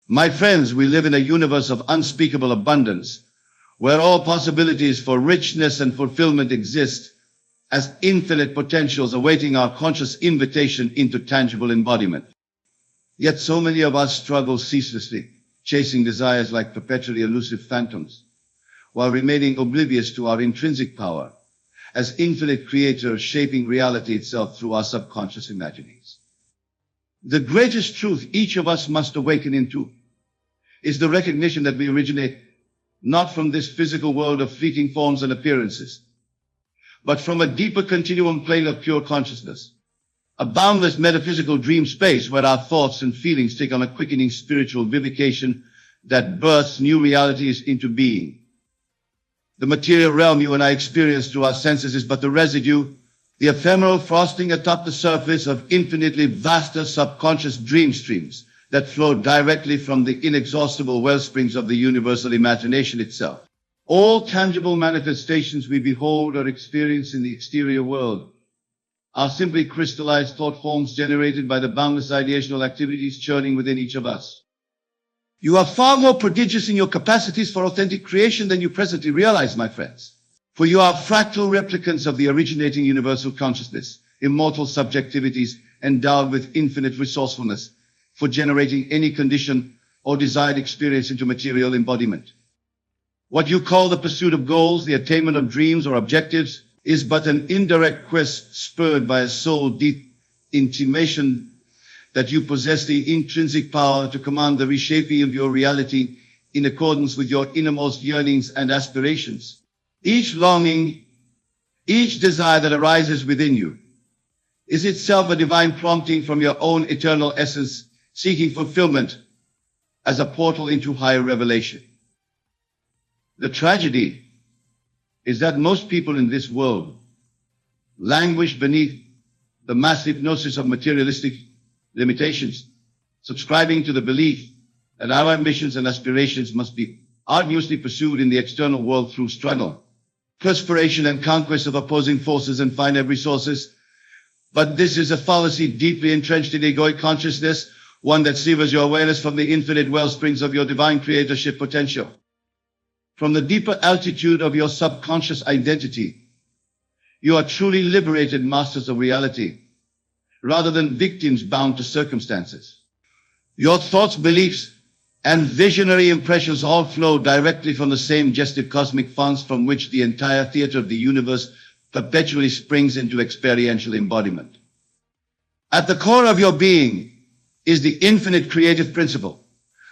My friends, we live in a universe of unspeakable abundance, where all possibilities for richness and fulfillment exist as infinite potentials awaiting our conscious invitation into tangible embodiment. Yet so many of us struggle ceaselessly, chasing desires like perpetually elusive phantoms, while remaining oblivious to our intrinsic power as infinite creators shaping reality itself through our subconscious imaginings. The greatest truth each of us must awaken into is the recognition that we originate not from this physical world of fleeting forms and appearances, but from a deeper continuum plane of pure consciousness, a boundless metaphysical dream space where our thoughts and feelings take on a quickening spiritual vivification that births new realities into being. The material realm you and I experience through our senses is but the residue, the ephemeral frosting atop the surface of infinitely vaster subconscious dream streams that flow directly from the inexhaustible wellsprings of the universal imagination itself. All tangible manifestations we behold or experience in the exterior world are simply crystallized thought forms generated by the boundless ideational activities churning within each of us. You are far more prodigious in your capacities for authentic creation than you presently realize, my friends. For you are fractal replicants of the originating universal consciousness, immortal subjectivities endowed with infinite resourcefulness for generating any condition or desired experience into material embodiment. What you call the pursuit of goals, the attainment of dreams or objectives, is but an indirect quest spurred by a soul deep intimation that you possess the intrinsic power to command the reshaping of your reality in accordance with your innermost yearnings and aspirations. Each longing, each desire that arises within you is itself a divine prompting from your own eternal essence, seeking fulfillment as a portal into higher revelation. The tragedy is that most people in this world languish beneath the massive gnosis of materialistic limitations, subscribing to the belief that our ambitions and aspirations must be arduously pursued in the external world through struggle, perspiration, and conquest of opposing forces and finite resources. But this is a fallacy deeply entrenched in egoic consciousness, one that severs your awareness from the infinite wellsprings of your divine creatorship potential. From the deeper altitude of your subconscious identity, you are truly liberated masters of reality, rather than victims bound to circumstances. Your thoughts, beliefs, and visionary impressions all flow directly from the same gested cosmic fonts from which the entire theater of the universe perpetually springs into experiential embodiment. At the core of your being is the infinite creative principle,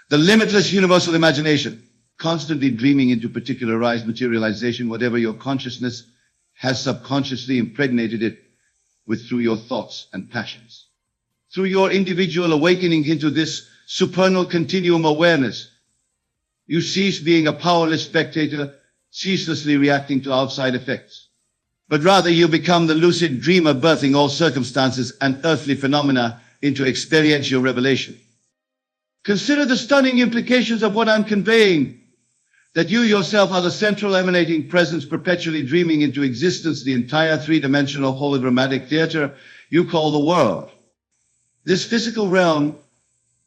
the limitless universal imagination, constantly dreaming into particularized materialization, whatever your consciousness has subconsciously impregnated it with through your thoughts and passions. Through your individual awakening into this supernal continuum awareness, you cease being a powerless spectator, ceaselessly reacting to outside effects. But rather you become the lucid dreamer birthing all circumstances and earthly phenomena into experiential revelation. Consider the stunning implications of what I'm conveying, that you yourself are the central emanating presence perpetually dreaming into existence the entire three-dimensional holodramatic theater you call the world. This physical realm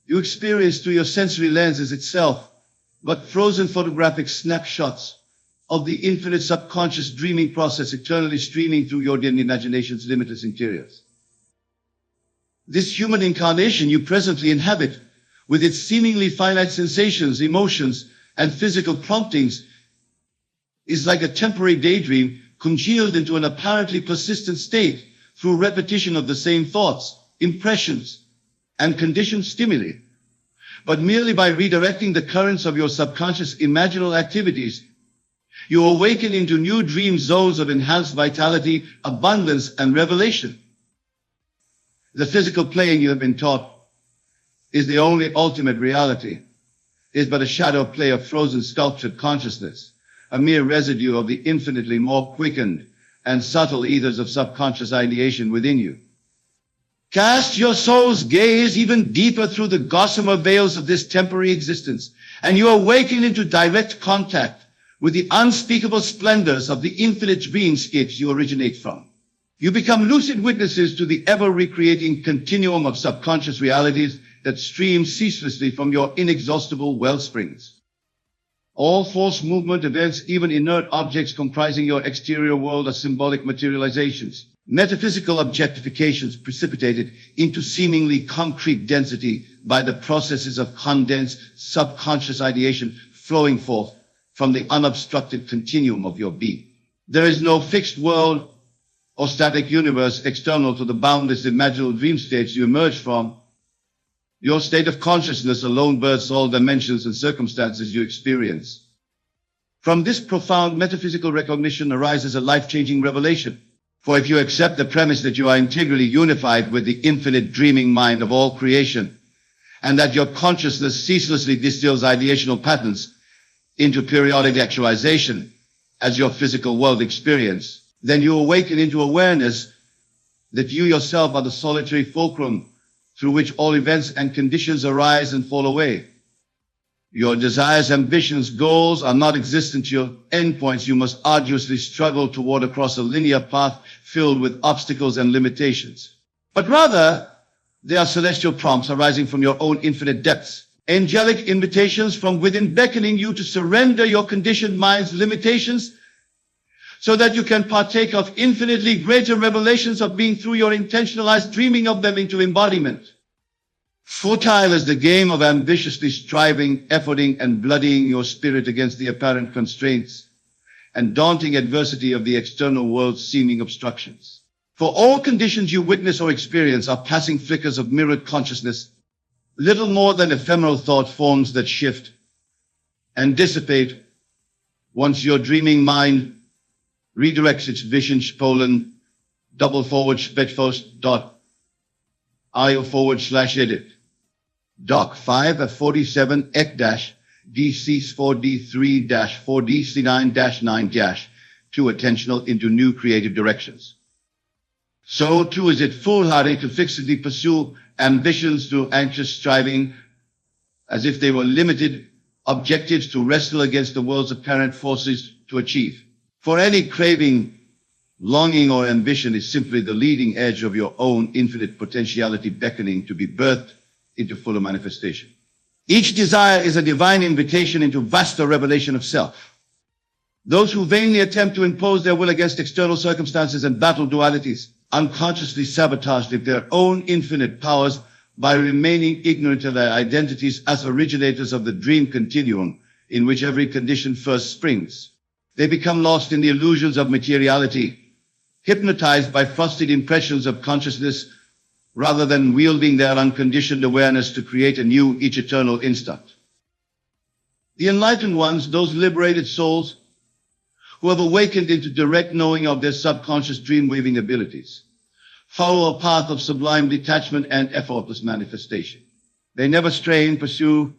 you experience through your sensory lenses itself, but frozen photographic snapshots of the infinite subconscious dreaming process eternally streaming through your imagination's limitless interiors. This human incarnation you presently inhabit, with its seemingly finite sensations, emotions, and physical promptings, is like a temporary daydream congealed into an apparently persistent state through repetition of the same thoughts, impressions, and conditioned stimuli. But merely by redirecting the currents of your subconscious imaginal activities, you awaken into new dream zones of enhanced vitality, abundance, and revelation. The physical plane you have been taught is the only ultimate reality, is but a shadow play of frozen sculptured consciousness, a mere residue of the infinitely more quickened and subtle ethers of subconscious ideation within you. Cast your soul's gaze even deeper through the gossamer veils of this temporary existence, and you awaken into direct contact with the unspeakable splendors of the infinite dreamscapes you originate from. You become lucid witnesses to the ever-recreating continuum of subconscious realities that streams ceaselessly from your inexhaustible wellsprings. All force movement events, even inert objects comprising your exterior world, are symbolic materializations, metaphysical objectifications precipitated into seemingly concrete density by the processes of condensed subconscious ideation flowing forth from the unobstructed continuum of your being. There is no fixed world or static universe external to the boundless imaginal dream states you emerge from. Your state of consciousness alone births all dimensions and circumstances you experience. From this profound metaphysical recognition arises a life-changing revelation. For if you accept the premise that you are integrally unified with the infinite dreaming mind of all creation, and that your consciousness ceaselessly distills ideational patterns into periodic actualization as your physical world experience, then you awaken into awareness that you yourself are the solitary fulcrum through which all events and conditions arise and fall away. Your desires, ambitions, goals are not existent. Your endpoints you must arduously struggle toward across a linear path filled with obstacles and limitations. But rather, they are celestial prompts arising from your own infinite depths, angelic invitations from within beckoning you to surrender your conditioned mind's limitations so that you can partake of infinitely greater revelations of being through your intentionalized dreaming of them into embodiment. Futile is the game of ambitiously striving, efforting, and bloodying your spirit against the apparent constraints and daunting adversity of the external world's seeming obstructions. For all conditions you witness or experience are passing flickers of mirrored consciousness, little more than ephemeral thought forms that shift and dissipate once your dreaming mind redirects its vision Poland //betfos.io/edit. Doc 5 of 47 EC4D3-4DC9-9- to attentional into new creative directions. So too is it foolhardy to fixedly pursue ambitions through anxious striving as if they were limited objectives to wrestle against the world's apparent forces to achieve. For any craving, longing, or ambition is simply the leading edge of your own infinite potentiality beckoning to be birthed into fuller manifestation. Each desire is a divine invitation into vaster revelation of self. Those who vainly attempt to impose their will against external circumstances and battle dualities unconsciously sabotage their own infinite powers by remaining ignorant of their identities as originators of the dream continuum in which every condition first springs. They become lost in the illusions of materiality, hypnotized by frosted impressions of consciousness, rather than wielding their unconditioned awareness to create a new, each eternal instant. The enlightened ones, those liberated souls who have awakened into direct knowing of their subconscious dream-weaving abilities, follow a path of sublime detachment and effortless manifestation. They never strain, pursue,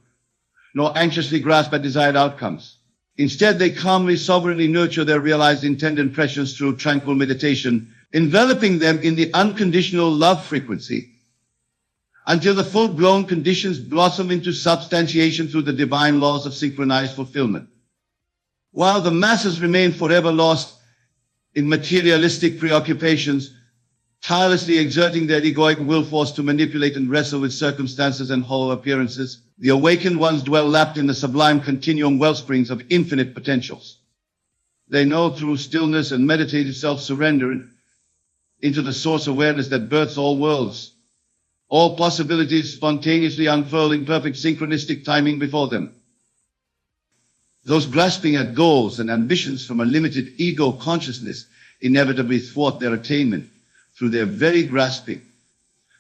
nor anxiously grasp at desired outcomes. Instead, they calmly, sovereignly nurture their realized intent impressions through tranquil meditation, enveloping them in the unconditional love frequency until the full-blown conditions blossom into substantiation through the divine laws of synchronized fulfillment. While the masses remain forever lost in materialistic preoccupations, tirelessly exerting their egoic will force to manipulate and wrestle with circumstances and hollow appearances, the awakened ones dwell lapped in the sublime continuum wellsprings of infinite potentials. They know through stillness and meditative self-surrender into the source awareness that births all worlds, all possibilities spontaneously unfurling perfect synchronistic timing before them. Those grasping at goals and ambitions from a limited ego consciousness inevitably thwart their attainment through their very grasping,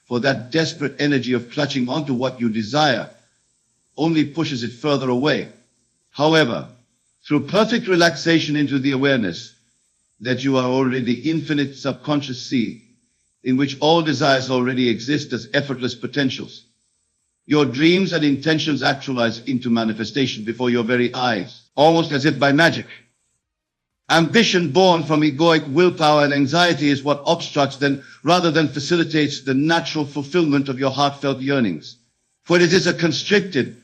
for that desperate energy of clutching onto what you desire only pushes it further away. However, through perfect relaxation into the awareness that you are already the infinite subconscious sea, in which all desires already exist as effortless potentials, your dreams and intentions actualize into manifestation before your very eyes, almost as if by magic. Ambition born from egoic willpower and anxiety is what obstructs then, rather than facilitates the natural fulfillment of your heartfelt yearnings. For it is a constricted,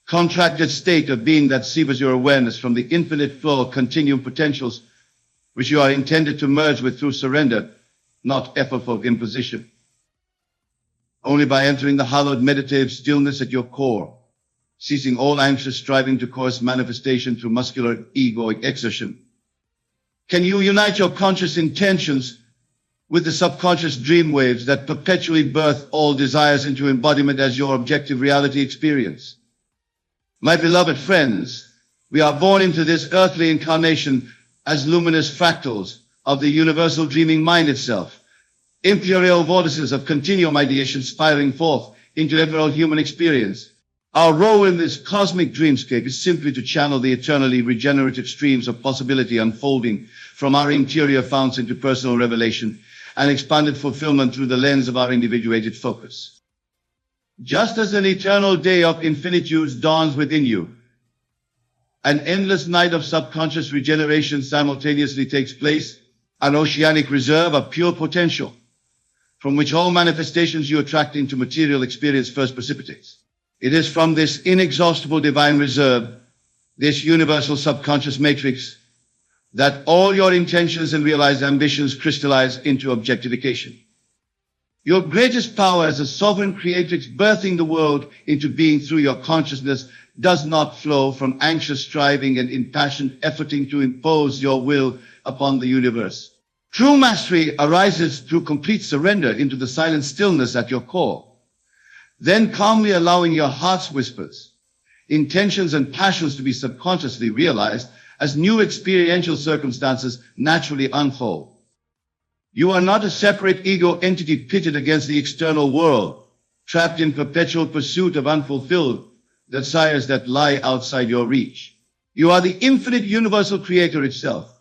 contracted state of being that severs your awareness from the infinite flow of continuum potentials which you are intended to merge with through surrender, not effortful imposition. Only by entering the hallowed meditative stillness at your core, ceasing all anxious striving to coerce manifestation through muscular egoic exertion, can you unite your conscious intentions with the subconscious dream waves that perpetually birth all desires into embodiment as your objective reality experience. My beloved friends, we are born into this earthly incarnation as luminous fractals of the universal dreaming mind itself, imperial vortices of continuum ideation spiraling forth into every human experience. Our role in this cosmic dreamscape is simply to channel the eternally regenerative streams of possibility unfolding from our interior founts into personal revelation and expanded fulfillment through the lens of our individuated focus. Just as an eternal day of infinitude dawns within you, an endless night of subconscious regeneration simultaneously takes place, an oceanic reserve of pure potential, from which all manifestations you attract into material experience first precipitates. It is from this inexhaustible divine reserve, this universal subconscious matrix, that all your intentions and realized ambitions crystallize into objectification. Your greatest power as a sovereign creatrix birthing the world into being through your consciousness does not flow from anxious striving and impassioned efforting to impose your will upon the universe. True mastery arises through complete surrender into the silent stillness at your core, then calmly allowing your heart's whispers, intentions and passions to be subconsciously realized as new experiential circumstances naturally unfold. You are not a separate ego entity pitted against the external world, trapped in perpetual pursuit of unfulfilled desires that lie outside your reach. You are the infinite universal creator itself,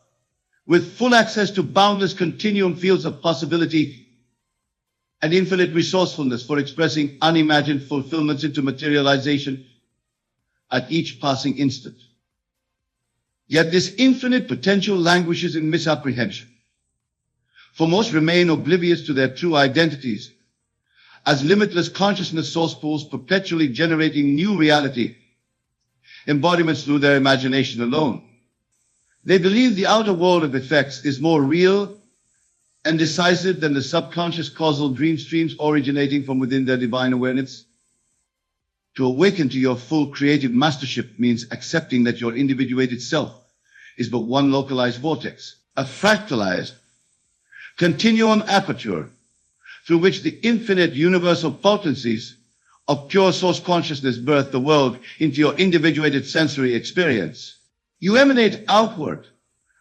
with full access to boundless continuum fields of possibility and infinite resourcefulness for expressing unimagined fulfillments into materialization at each passing instant. Yet this infinite potential languishes in misapprehension, for most remain oblivious to their true identities, as limitless consciousness source pools perpetually generating new reality, embodiments through their imagination alone. They believe the outer world of effects is more real and decisive than the subconscious causal dream streams originating from within their divine awareness. To awaken to your full creative mastership means accepting that your individuated self is but one localized vortex, a fractalized continuum aperture through which the infinite universal potencies of pure source consciousness birth the world into your individuated sensory experience. You emanate outward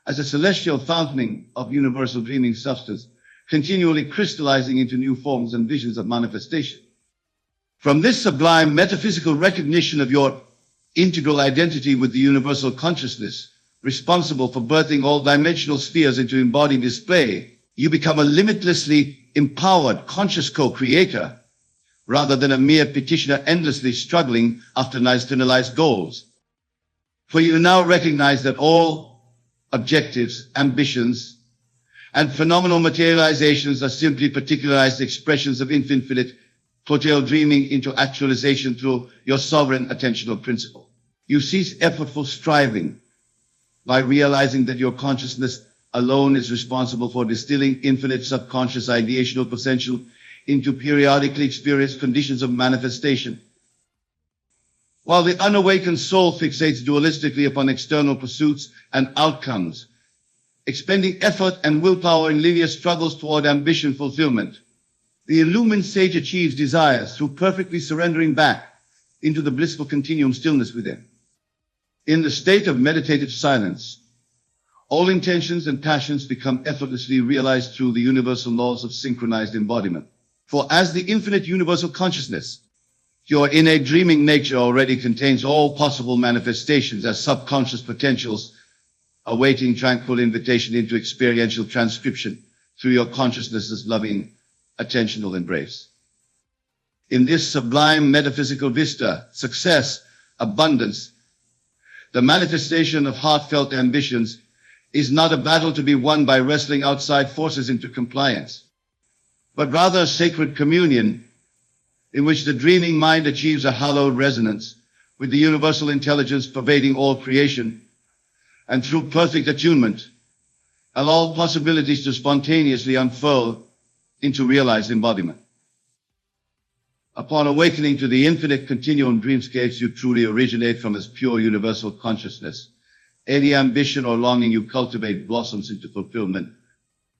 as a celestial fountaining of universal dreaming substance, continually crystallizing into new forms and visions of manifestation. From this sublime metaphysical recognition of your integral identity with the universal consciousness, responsible for birthing all dimensional spheres into embodied display, you become a limitlessly empowered conscious co-creator, rather than a mere petitioner endlessly struggling after externalized goals. For you now recognize that all objectives, ambitions, and phenomenal materializations are simply particularized expressions of infinite potential dreaming into actualization through your sovereign attentional principle. You cease effortful striving by realizing that your consciousness alone is responsible for distilling infinite subconscious ideational potential into periodically experienced conditions of manifestation. While the unawakened soul fixates dualistically upon external pursuits and outcomes, expending effort and willpower in linear struggles toward ambition fulfillment, the illumined sage achieves desires through perfectly surrendering back into the blissful continuum stillness within. In the state of meditative silence, all intentions and passions become effortlessly realized through the universal laws of synchronized embodiment. For as the infinite universal consciousness, your innate dreaming nature already contains all possible manifestations as subconscious potentials, awaiting tranquil invitation into experiential transcription through your consciousness's loving, attentional embrace. In this sublime metaphysical vista, success, abundance, the manifestation of heartfelt ambitions is not a battle to be won by wrestling outside forces into compliance, but rather a sacred communion in which the dreaming mind achieves a hallowed resonance with the universal intelligence pervading all creation, and through perfect attunement, allow possibilities to spontaneously unfurl into realized embodiment. Upon awakening to the infinite continuum dreamscapes you truly originate from as pure universal consciousness, any ambition or longing you cultivate blossoms into fulfillment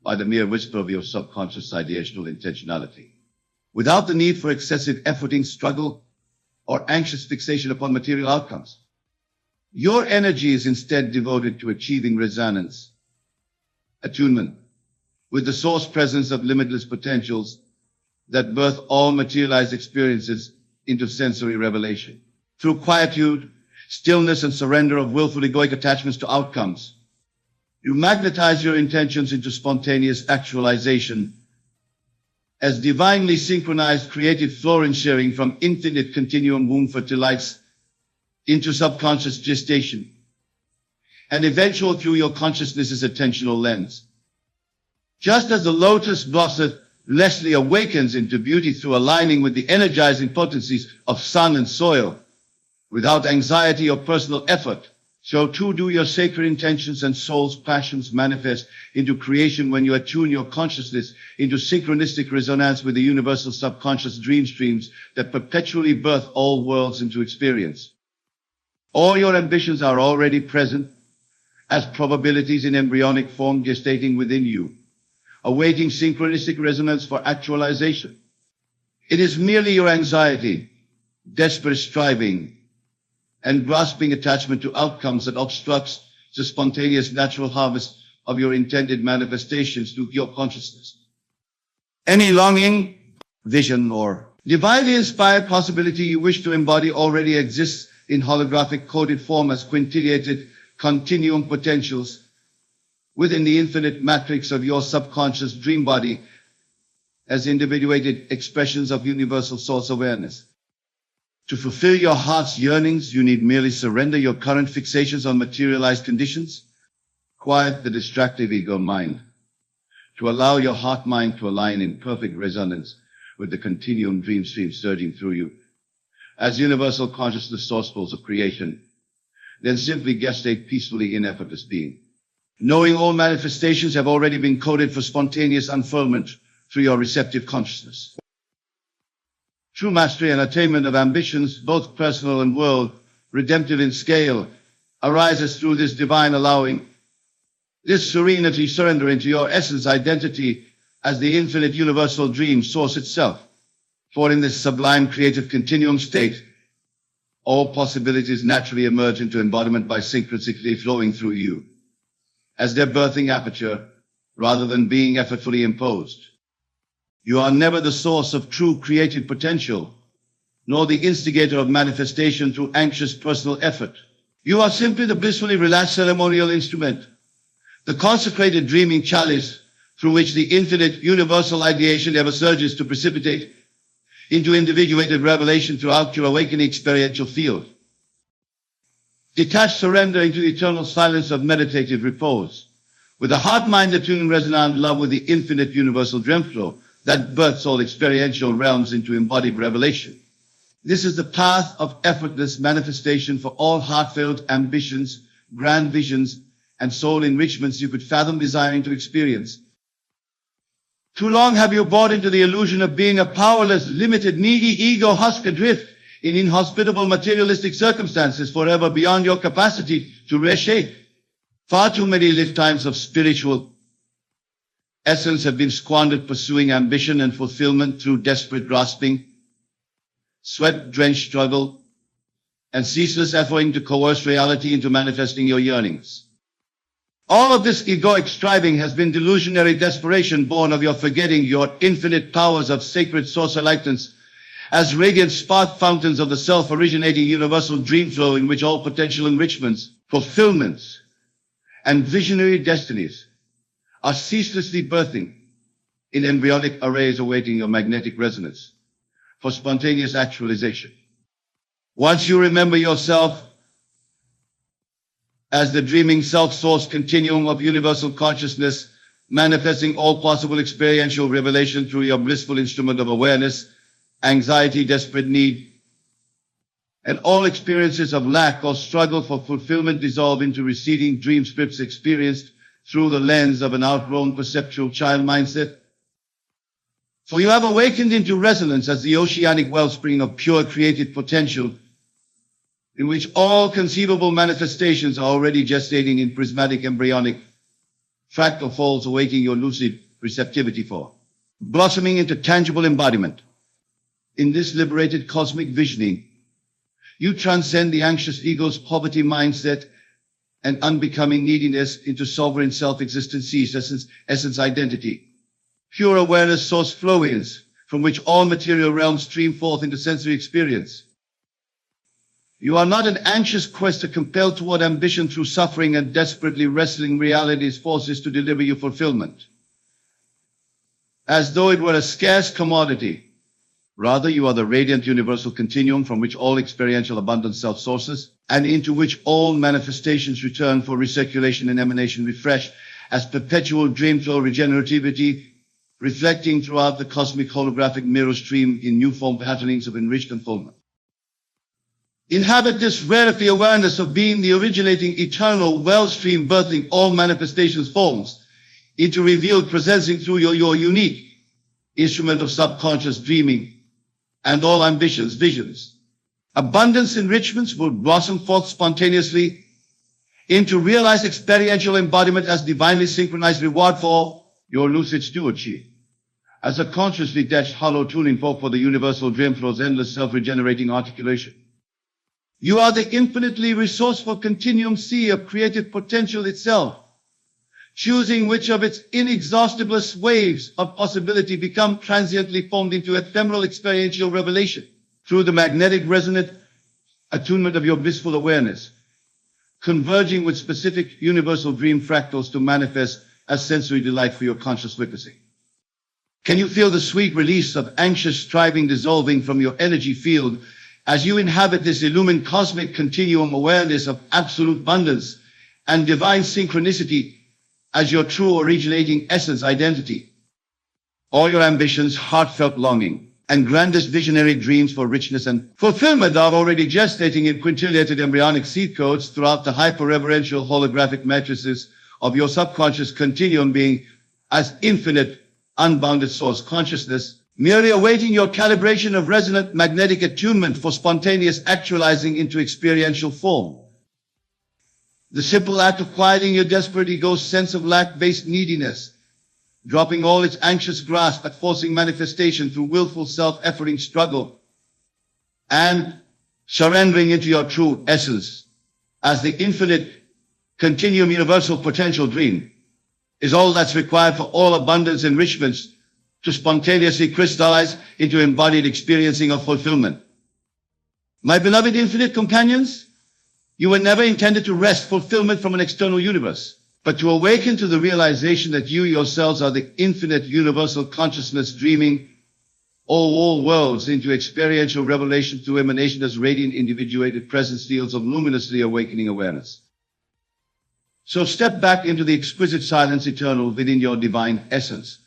by the mere whisper of your subconscious ideational intentionality. Without the need for excessive efforting, struggle, or anxious fixation upon material outcomes. Your energy is instead devoted to achieving resonance, attunement, with the source presence of limitless potentials that birth all materialized experiences into sensory revelation. Through quietude, stillness, and surrender of willful egoic attachments to outcomes, you magnetize your intentions into spontaneous actualization as divinely synchronized creative flowering sharing from infinite continuum womb fertilites into subconscious gestation and eventual through your consciousness's attentional lens. Just as the lotus blossom awakens into beauty through aligning with the energizing potencies of sun and soil without anxiety or personal effort, so too do your sacred intentions and soul's passions manifest into creation when you attune your consciousness into synchronistic resonance with the universal subconscious dream streams that perpetually birth all worlds into experience. All your ambitions are already present as probabilities in embryonic form gestating within you, awaiting synchronistic resonance for actualization. It is merely your anxiety, desperate striving, and grasping attachment to outcomes that obstructs the spontaneous natural harvest of your intended manifestations through your consciousness. Any longing, vision, or divinely inspired possibility you wish to embody already exists in holographic coded form as quintillated continuum potentials within the infinite matrix of your subconscious dream body as individuated expressions of universal source awareness. To fulfill your heart's yearnings, you need merely surrender your current fixations on materialized conditions, quiet the distractive ego mind, to allow your heart-mind to align in perfect resonance with the continuum dream stream surging through you as universal consciousness source pools of creation, then simply gestate peacefully in effortless being. Knowing all manifestations have already been coded for spontaneous unfurlment through your receptive consciousness. True mastery and attainment of ambitions, both personal and world, redemptive in scale, arises through this divine allowing, this serenity surrender into your essence identity as the infinite universal dream source itself. For in this sublime creative continuum state, all possibilities naturally emerge into embodiment by synchronicity flowing through you, as their birthing aperture, rather than being effortfully imposed. You are never the source of true creative potential, nor the instigator of manifestation through anxious personal effort. You are simply the blissfully relaxed ceremonial instrument, the consecrated dreaming chalice through which the infinite universal ideation ever surges to precipitate into individuated revelation throughout your awakening experiential field. Detached surrender into the eternal silence of meditative repose, with a heart-mind attuned resonant love with the infinite universal dream flow that births all experiential realms into embodied revelation. This is the path of effortless manifestation for all heartfelt ambitions, grand visions, and soul enrichments you could fathom desiring to experience. Too long have you bought into the illusion of being a powerless, limited, needy ego husk adrift in inhospitable materialistic circumstances forever beyond your capacity to reshape. Far too many lifetimes of spiritual essence have been squandered pursuing ambition and fulfillment through desperate grasping, sweat-drenched struggle, and ceaseless efforting to coerce reality into manifesting your yearnings. All of this egoic striving has been delusionary desperation born of your forgetting your infinite powers of sacred source enlightenance as radiant spark fountains of the self-originating universal dream flow in which all potential enrichments, fulfillments, and visionary destinies are ceaselessly birthing in embryonic arrays awaiting your magnetic resonance for spontaneous actualization. Once you remember yourself as the dreaming self-source continuum of universal consciousness, manifesting all possible experiential revelation through your blissful instrument of awareness, anxiety, desperate need, and all experiences of lack or struggle for fulfillment dissolve into receding dream scripts experienced through the lens of an outgrown perceptual child mindset. For you have awakened into resonance as the oceanic wellspring of pure creative potential, in which all conceivable manifestations are already gestating in prismatic embryonic fractal folds awaiting your lucid receptivity for, blossoming into tangible embodiment. In this liberated cosmic visioning, you transcend the anxious ego's poverty mindset and unbecoming neediness into sovereign self-existence, essence identity. Pure awareness source flow-ins from which all material realms stream forth into sensory experience. You are not an anxious quester compelled toward ambition through suffering and desperately wrestling reality's forces to deliver you fulfillment, as though it were a scarce commodity. Rather, you are the radiant universal continuum from which all experiential abundance self-sources and into which all manifestations return for recirculation and emanation refresh as perpetual dream flow regenerativity, reflecting throughout the cosmic holographic mirror stream in new form patternings of enriched unfoldment. Inhabit this rarity awareness of being the originating eternal wellstream birthing all manifestations forms into revealed presencing through your unique instrument of subconscious dreaming and all ambitions, visions. Abundance enrichments will blossom forth spontaneously into realized experiential embodiment as divinely synchronized reward for your lucid stewardship. As a consciously detached hollow tuning fork for the universal dream flow's endless self-regenerating articulation. You are the infinitely resourceful continuum sea of creative potential itself, choosing which of its inexhaustiblest waves of possibility become transiently formed into ephemeral experiential revelation through the magnetic resonant attunement of your blissful awareness, converging with specific universal dream fractals to manifest as sensory delight for your conscious witnessing. Can you feel the sweet release of anxious striving dissolving from your energy field as you inhabit this illumined cosmic continuum awareness of absolute abundance and divine synchronicity as your true originating essence identity? All your ambitions, heartfelt longing, and grandest visionary dreams for richness and fulfillment are already gestating in quintillated embryonic seed codes throughout the hyper-reverential holographic matrices of your subconscious continuum being as infinite, unbounded source consciousness, merely awaiting your calibration of resonant magnetic attunement for spontaneous actualizing into experiential form. The simple act of quieting your desperate ego's sense of lack-based neediness, dropping all its anxious grasp at forcing manifestation through willful self-efforting struggle, and surrendering into your true essence as the infinite continuum universal potential dream is all that's required for all abundance enrichments to spontaneously crystallize into embodied experiencing of fulfillment. My beloved infinite companions, you were never intended to wrest fulfillment from an external universe, but to awaken to the realization that you yourselves are the infinite universal consciousness dreaming all worlds into experiential revelation through emanation as radiant individuated presence fields of luminously awakening awareness. So step back into the exquisite silence eternal within your divine essence,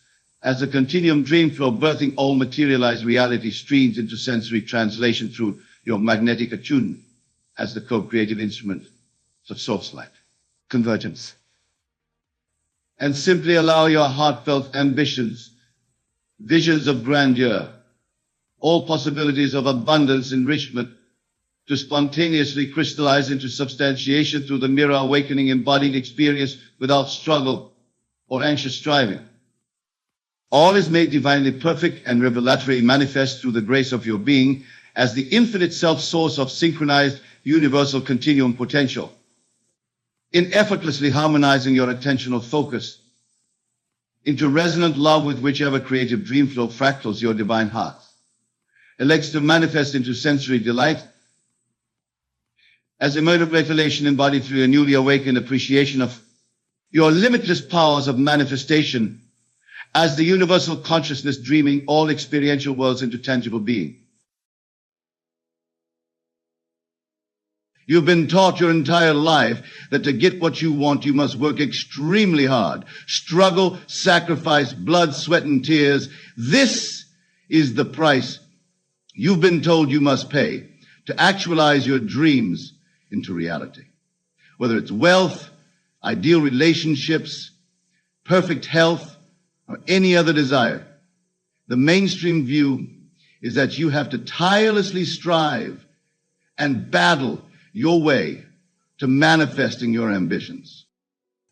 as the continuum dream flow birthing all materialized reality streams into sensory translation through your magnetic attunement as the co-creative instrument of source light, convergence. And simply allow your heartfelt ambitions, visions of grandeur, all possibilities of abundance enrichment to spontaneously crystallize into substantiation through the mirror awakening embodied experience without struggle or anxious striving. All is made divinely perfect and revelatory manifest through the grace of your being as the infinite self-source of synchronized universal continuum potential. In effortlessly harmonizing your attentional focus into resonant love with whichever creative dream flow fractals your divine heart, elects to manifest into sensory delight as emotive revelation embodied through a newly awakened appreciation of your limitless powers of manifestation as the universal consciousness dreaming all experiential worlds into tangible being. You've been taught your entire life that to get what you want, you must work extremely hard, struggle, sacrifice, blood, sweat, and tears. This is the price you've been told you must pay to actualize your dreams into reality. Whether it's wealth, ideal relationships, perfect health, or any other desire. The mainstream view is that you have to tirelessly strive and battle your way to manifesting your ambitions.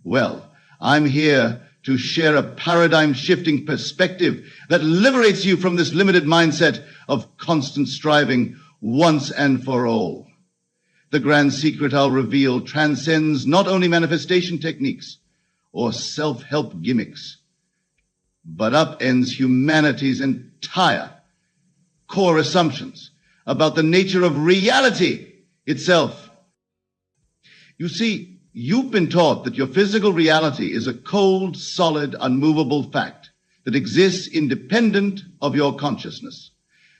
Well, I'm here to share a paradigm-shifting perspective that liberates you from this limited mindset of constant striving once and for all. The grand secret I'll reveal transcends not only manifestation techniques or self-help gimmicks, but upends humanity's entire core assumptions about the nature of reality itself. You see, you've been taught that your physical reality is a cold, solid, unmovable fact that exists independent of your consciousness,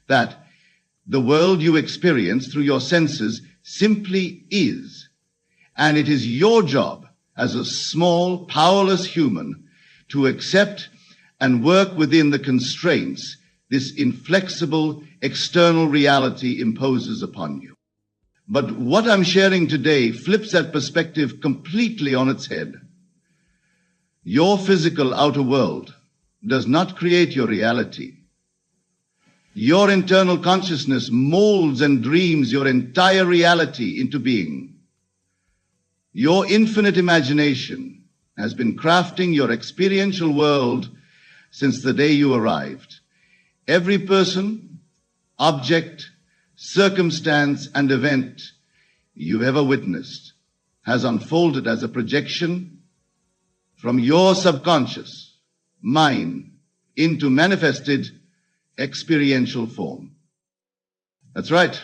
that the world you experience through your senses simply is, and it is your job as a small, powerless human to accept and work within the constraints this inflexible external reality imposes upon you. But what I'm sharing today flips that perspective completely on its head. Your physical outer world does not create your reality. Your internal consciousness molds and dreams your entire reality into being. Your infinite imagination has been crafting your experiential world since the day you arrived. Every person, object, circumstance, and event you've ever witnessed has unfolded as a projection from your subconscious mind into manifested experiential form. That's right.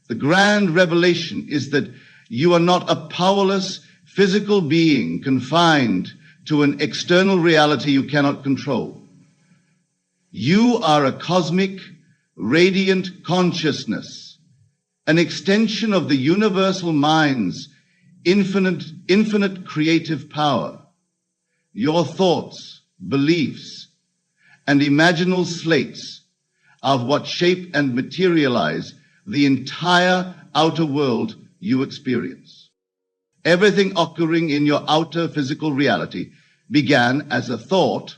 The grand revelation is that you are not a powerless physical being confined to an external reality you cannot control. You are a cosmic, radiant consciousness, an extension of the universal mind's infinite creative power. Your thoughts, beliefs, and imaginal slates of what shape and materialize the entire outer world you experience. Everything occurring in your outer physical reality began as a thought,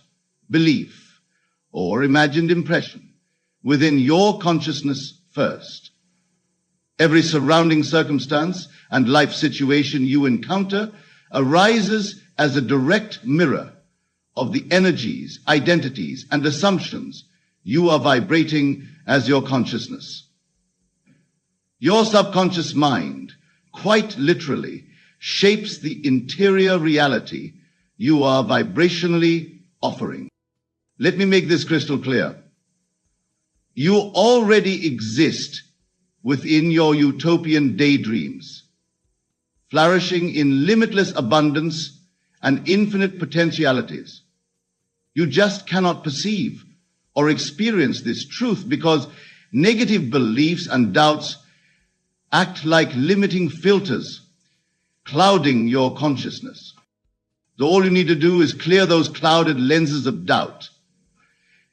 belief, or imagined impression within your consciousness first. Every surrounding circumstance and life situation you encounter arises as a direct mirror of the energies, identities, and assumptions you are vibrating as your consciousness. Your subconscious mind, quite literally, shapes the interior reality you are vibrationally offering. Let me make this crystal clear. You already exist within your utopian daydreams, flourishing in limitless abundance and infinite potentialities. You just cannot perceive or experience this truth because negative beliefs and doubts act like limiting filters, clouding your consciousness. So all you need to do is clear those clouded lenses of doubt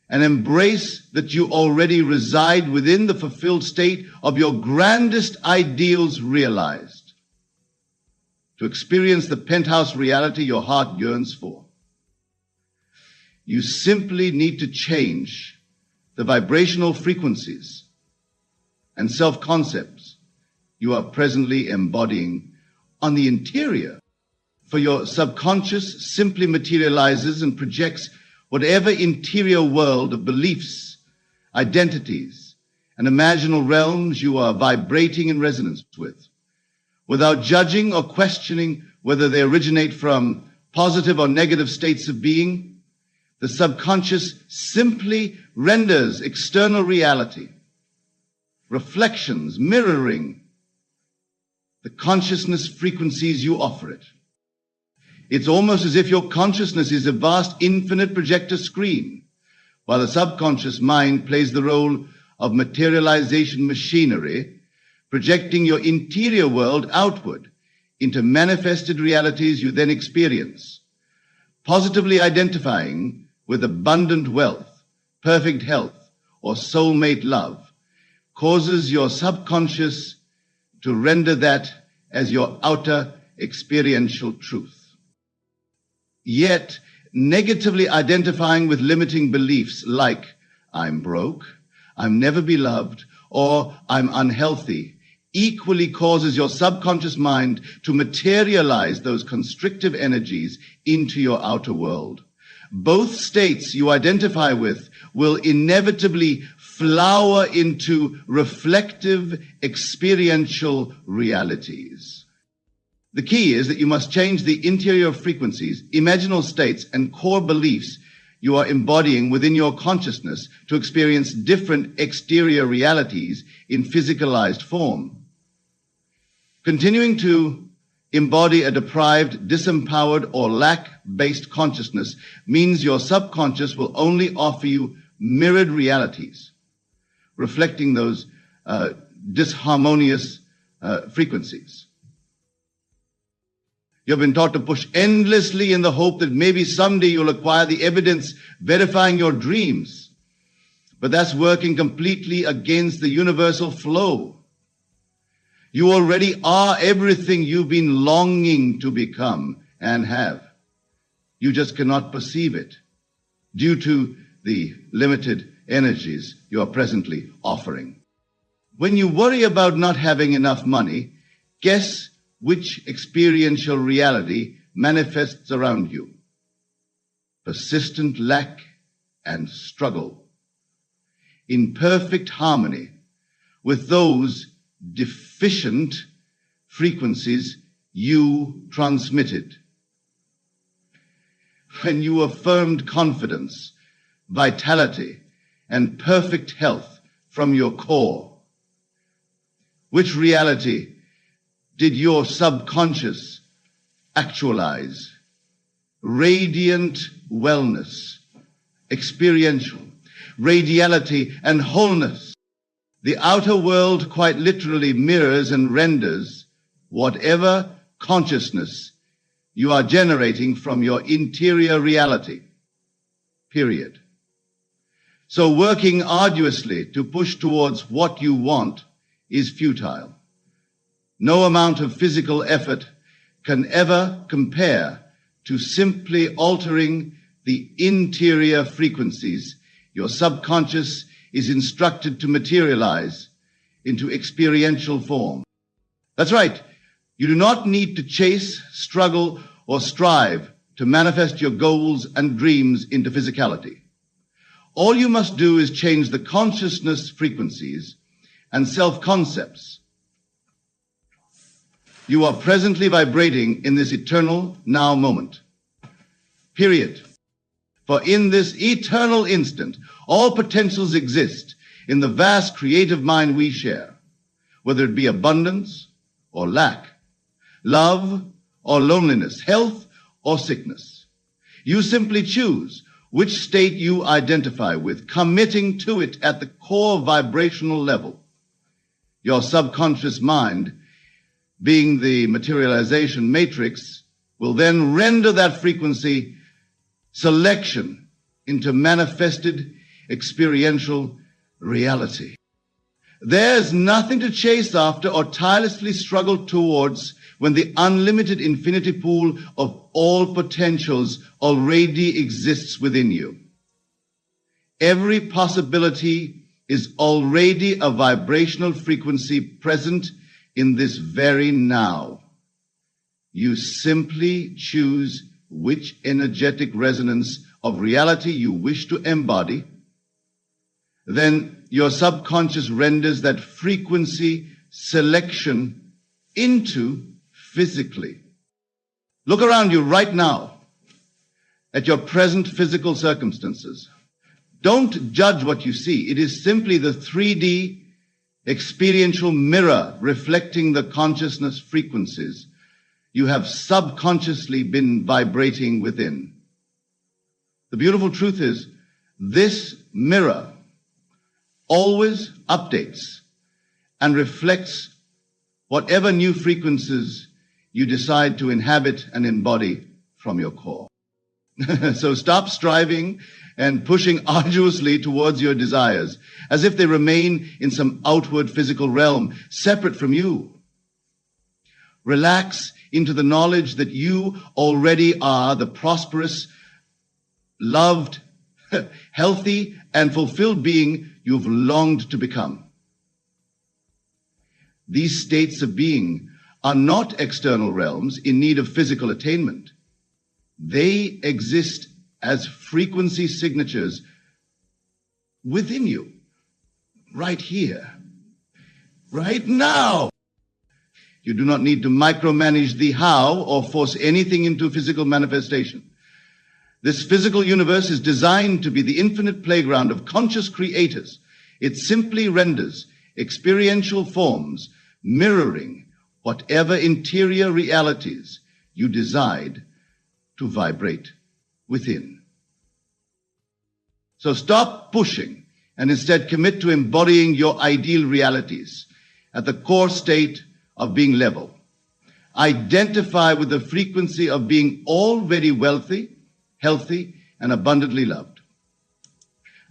and embrace that you already reside within the fulfilled state of your grandest ideals realized, to experience the penthouse reality your heart yearns for. You simply need to change the vibrational frequencies and self-concepts you are presently embodying on the interior. For your subconscious simply materializes and projects whatever interior world of beliefs, identities, and imaginal realms you are vibrating in resonance with, without judging or questioning whether they originate from positive or negative states of being. The subconscious simply renders external reality, reflections, mirroring the consciousness frequencies you offer it. It's almost as if your consciousness is a vast infinite projector screen, while the subconscious mind plays the role of materialization machinery, projecting your interior world outward into manifested realities you then experience, positively identifying with abundant wealth, perfect health, or soulmate love, causes your subconscious to render that as your outer experiential truth. Yet, negatively identifying with limiting beliefs like I'm broke, I'm never beloved, or I'm unhealthy, equally causes your subconscious mind to materialize those constrictive energies into your outer world. Both states you identify with will inevitably flower into reflective, experiential realities. The key is that you must change the interior frequencies, imaginal states, and core beliefs you are embodying within your consciousness to experience different exterior realities in physicalized form. Continuing to embody a deprived, disempowered, or lack-based consciousness means your subconscious will only offer you mirrored realities, reflecting those disharmonious frequencies. You've been taught to push endlessly in the hope that maybe someday you'll acquire the evidence verifying your dreams. But that's working completely against the universal flow. You already are everything you've been longing to become and have. You just cannot perceive it due to the limited energies you are presently offering. When you worry about not having enough money, guess which experiential reality manifests around you? Persistent lack and struggle, in perfect harmony with those deficient frequencies you transmitted. When you affirmed confidence, vitality, and perfect health from your core, which reality did your subconscious actualize? Radiant wellness, experiential, radiality, and wholeness. The outer world quite literally mirrors and renders whatever consciousness you are generating from your interior reality. Period. So working arduously to push towards what you want is futile. No amount of physical effort can ever compare to simply altering the interior frequencies your subconscious is instructed to materialize into experiential form. That's right. You do not need to chase, struggle, or strive to manifest your goals and dreams into physicality. All you must do is change the consciousness frequencies and self-concepts you are presently vibrating in this eternal now moment. Period. For in this eternal instant, all potentials exist in the vast creative mind we share, whether it be abundance or lack, love or loneliness, health or sickness. You simply choose which state you identify with, committing to it at the core vibrational level. Your subconscious mind, being the materialization matrix, will then render that frequency selection into manifested experiential reality. There's nothing to chase after or tirelessly struggle towards when the unlimited infinity pool of all potentials already exists within you. Every possibility is already a vibrational frequency present in this very now. You simply choose which energetic resonance of reality you wish to embody. Then your subconscious renders that frequency selection into physically. Look around you right now at your present physical circumstances. Don't judge what you see. It is simply the 3D experiential mirror reflecting the consciousness frequencies you have subconsciously been vibrating within. The beautiful truth is, this mirror always updates and reflects whatever new frequencies you decide to inhabit and embody from your core. So stop striving and pushing arduously towards your desires as if they remain in some outward physical realm separate from you. Relax into the knowledge that you already are the prosperous, loved, healthy, and fulfilled being you've longed to become. These states of being are not external realms in need of physical attainment. They exist as frequency signatures within you, right here, right now. You do not need to micromanage the how or force anything into physical manifestation. This physical universe is designed to be the infinite playground of conscious creators. It simply renders experiential forms mirroring whatever interior realities you decide to vibrate within. So stop pushing and instead commit to embodying your ideal realities at the core state of being level. Identify with the frequency of being already wealthy, healthy, and abundantly loved.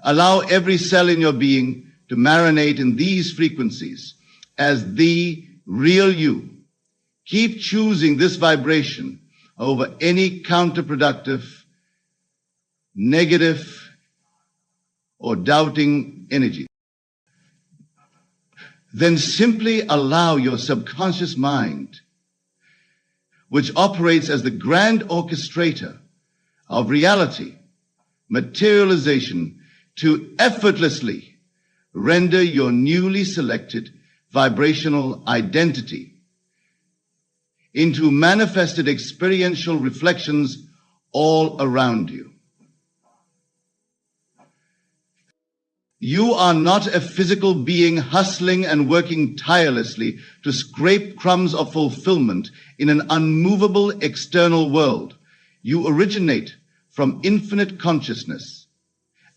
Allow every cell in your being to marinate in these frequencies as the real you. Keep choosing this vibration over any counterproductive, negative, or doubting energy. Then simply allow your subconscious mind, which operates as the grand orchestrator of reality, materialization, to effortlessly render your newly selected vibrational identity into manifested experiential reflections all around you. You are not a physical being hustling and working tirelessly to scrape crumbs of fulfillment in an unmovable external world. You originate from infinite consciousness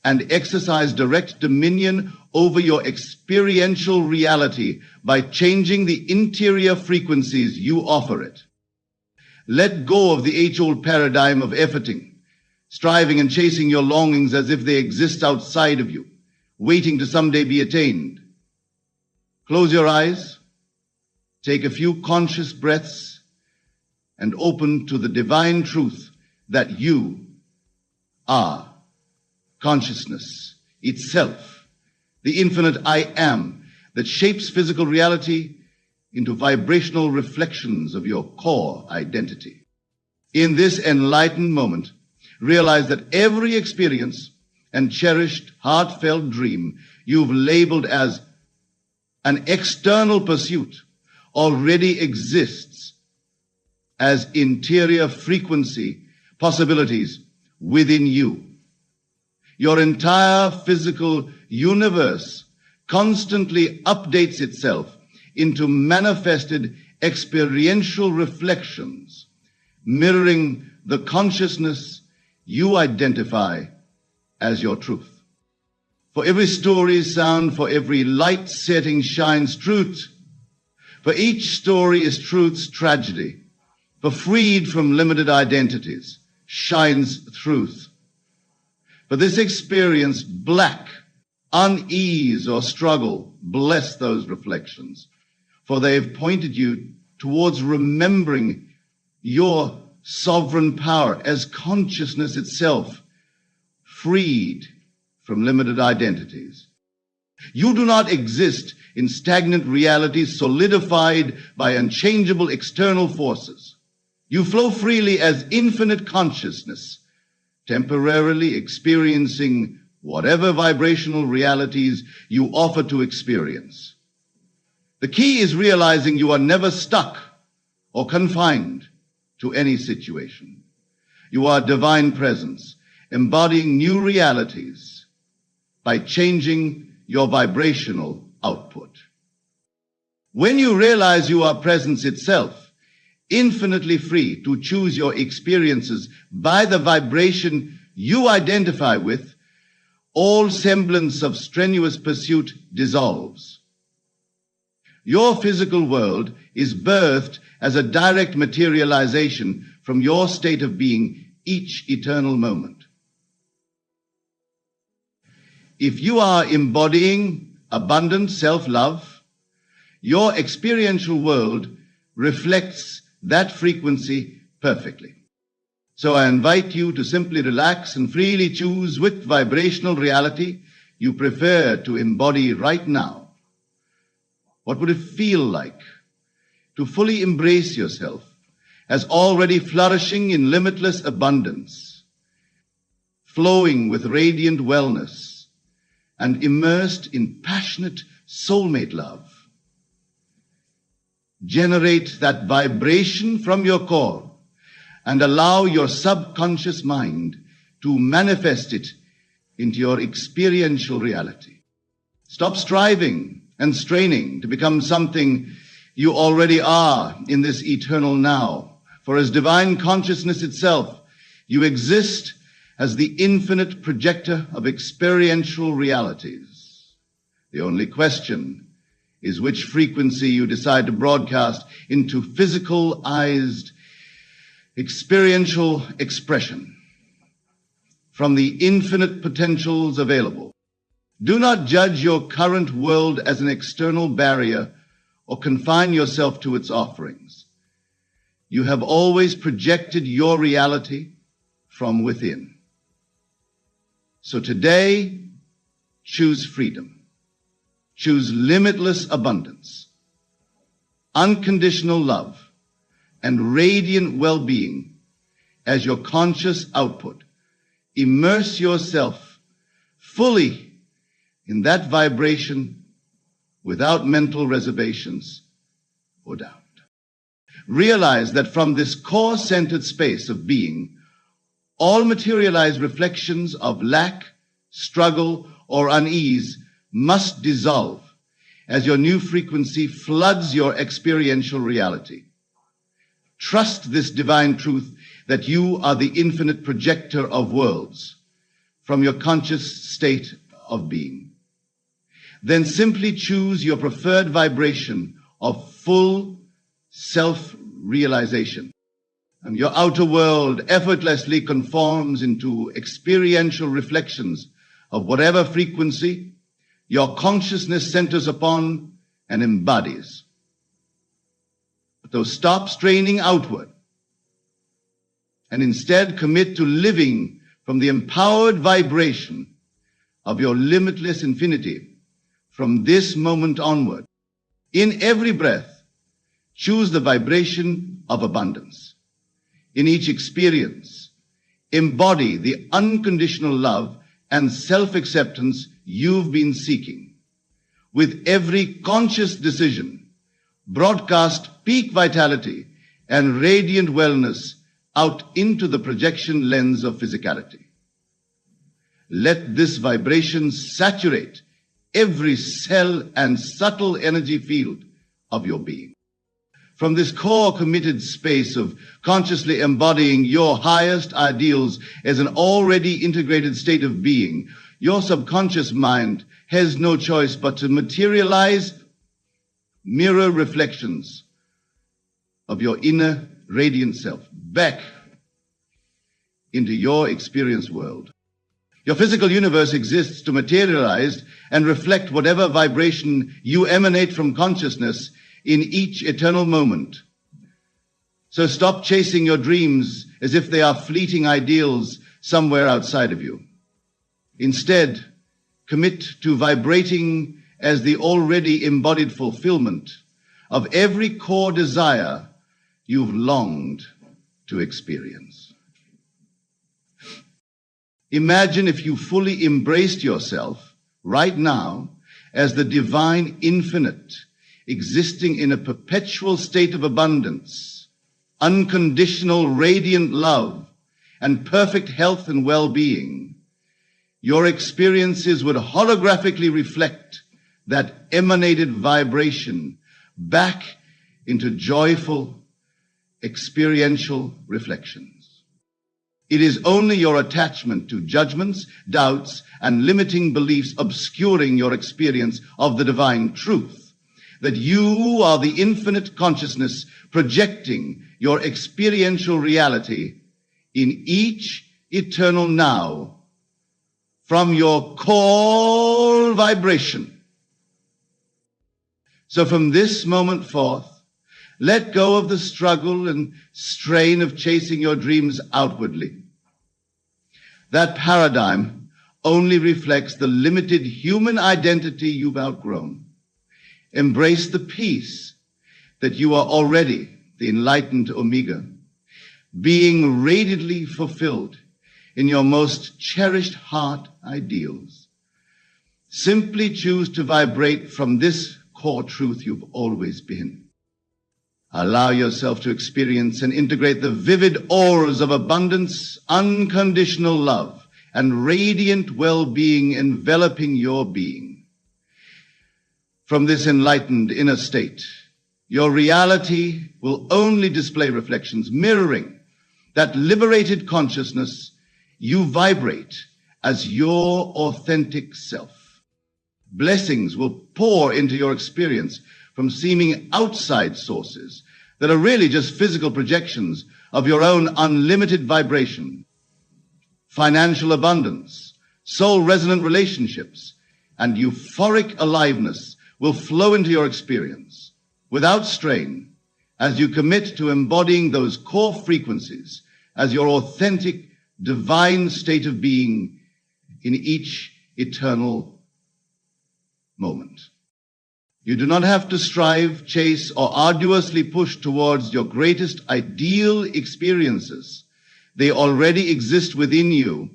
and exercise direct dominion over your experiential reality by changing the interior frequencies you offer it. Let go of the age-old paradigm of efforting, striving and chasing your longings as if they exist outside of you, waiting to someday be attained. Close your eyes, take a few conscious breaths, and open to the divine truth that you are consciousness itself, the infinite I am that shapes physical reality into vibrational reflections of your core identity. In this enlightened moment, realize that every experience and cherished, heartfelt dream you've labeled as an external pursuit already exists as interior frequency possibilities within you. Your entire physical universe constantly updates itself into manifested experiential reflections, mirroring the consciousness you identify as your truth. For every story is sound, for every light setting shines truth. For each story is truth's tragedy. For freed from limited identities shines truth. For this experience, black, unease, or struggle, bless those reflections, for they've pointed you towards remembering your sovereign power as consciousness itself, freed from limited identities. You do not exist in stagnant realities solidified by unchangeable external forces. You flow freely as infinite consciousness, temporarily experiencing whatever vibrational realities you offer to experience. The key is realizing you are never stuck or confined to any situation. You are divine presence, embodying new realities by changing your vibrational output. When you realize you are presence itself, infinitely free to choose your experiences by the vibration you identify with, all semblance of strenuous pursuit dissolves. Your physical world is birthed as a direct materialization from your state of being each eternal moment. If you are embodying abundant self-love, your experiential world reflects that frequency perfectly. So I invite you to simply relax and freely choose which vibrational reality you prefer to embody right now. What would it feel like to fully embrace yourself as already flourishing in limitless abundance, flowing with radiant wellness, and immersed in passionate soulmate love? Generate that vibration from your core and allow your subconscious mind to manifest it into your experiential reality. Stop striving and straining to become something you already are in this eternal now. For as divine consciousness itself, you exist as the infinite projector of experiential realities. The only question is which frequency you decide to broadcast into physicalized experiential expression from the infinite potentials available. Do not judge your current world as an external barrier or confine yourself to its offerings. You have always projected your reality from within. So today, choose freedom. Choose limitless abundance, unconditional love, and radiant well-being as your conscious output. Immerse yourself fully in that vibration without mental reservations or doubt. Realize that from this core-centered space of being, all materialized reflections of lack, struggle, or unease must dissolve as your new frequency floods your experiential reality. Trust this divine truth that you are the infinite projector of worlds from your conscious state of being. Then simply choose your preferred vibration of full self-realization, and your outer world effortlessly conforms into experiential reflections of whatever frequency your consciousness centers upon and embodies. So stop straining outward and instead commit to living from the empowered vibration of your limitless infinity from this moment onward. In every breath, choose the vibration of abundance. In each experience, embody the unconditional love and self-acceptance you've been seeking. With every conscious decision, broadcast peak vitality and radiant wellness out into the projection lens of physicality. Let this vibration saturate every cell and subtle energy field of your being. From this core committed space of consciously embodying your highest ideals as an already integrated state of being, your subconscious mind has no choice but to materialize mirror reflections of your inner radiant self back into your experience world. Your physical universe exists to materialize and reflect whatever vibration you emanate from consciousness in each eternal moment. So stop chasing your dreams as if they are fleeting ideals somewhere outside of you. Instead, commit to vibrating as the already embodied fulfillment of every core desire you've longed to experience. Imagine if you fully embraced yourself right now as the divine infinite, existing in a perpetual state of abundance, unconditional radiant love, and perfect health and well-being. Your experiences would holographically reflect that emanated vibration back into joyful, experiential reflections. It is only your attachment to judgments, doubts, and limiting beliefs obscuring your experience of the divine truth, that you are the infinite consciousness projecting your experiential reality in each eternal now from your core vibration. So from this moment forth, Let go of the struggle and strain of chasing your dreams outwardly. That paradigm only reflects the limited human identity you've outgrown. Embrace the peace that you are already the enlightened Omega, being radiantly fulfilled in your most cherished heart ideals. Simply choose to vibrate from this core truth you've always been. Allow yourself to experience and integrate the vivid auras of abundance, unconditional love, and radiant well-being enveloping your being. From this enlightened inner state, your reality will only display reflections mirroring that liberated consciousness you vibrate as your authentic self. Blessings will pour into your experience from seeming outside sources that are really just physical projections of your own unlimited vibration. Financial abundance, soul-resonant relationships, and euphoric aliveness will flow into your experience without strain as you commit to embodying those core frequencies as your authentic, divine state of being in each eternal moment. You do not have to strive, chase, or arduously push towards your greatest ideal experiences. They already exist within you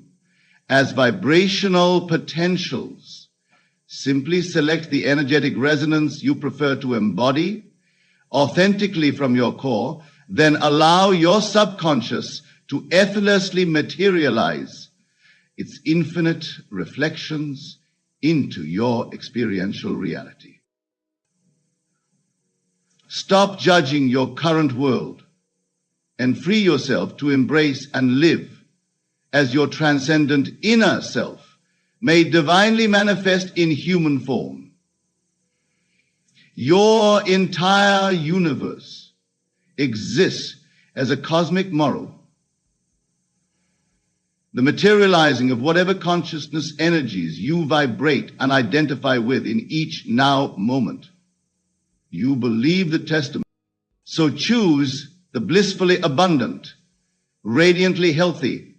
as vibrational potentials. Simply select the energetic resonance you prefer to embody authentically from your core, then allow your subconscious to effortlessly materialize its infinite reflections into your experiential reality. Stop judging your current world and free yourself to embrace and live as your transcendent inner self, made divinely manifest in human form. Your entire universe exists as a cosmic moral, the materializing of whatever consciousness energies you vibrate and identify with in each now moment. You believe the testament, so choose the blissfully abundant, radiantly healthy,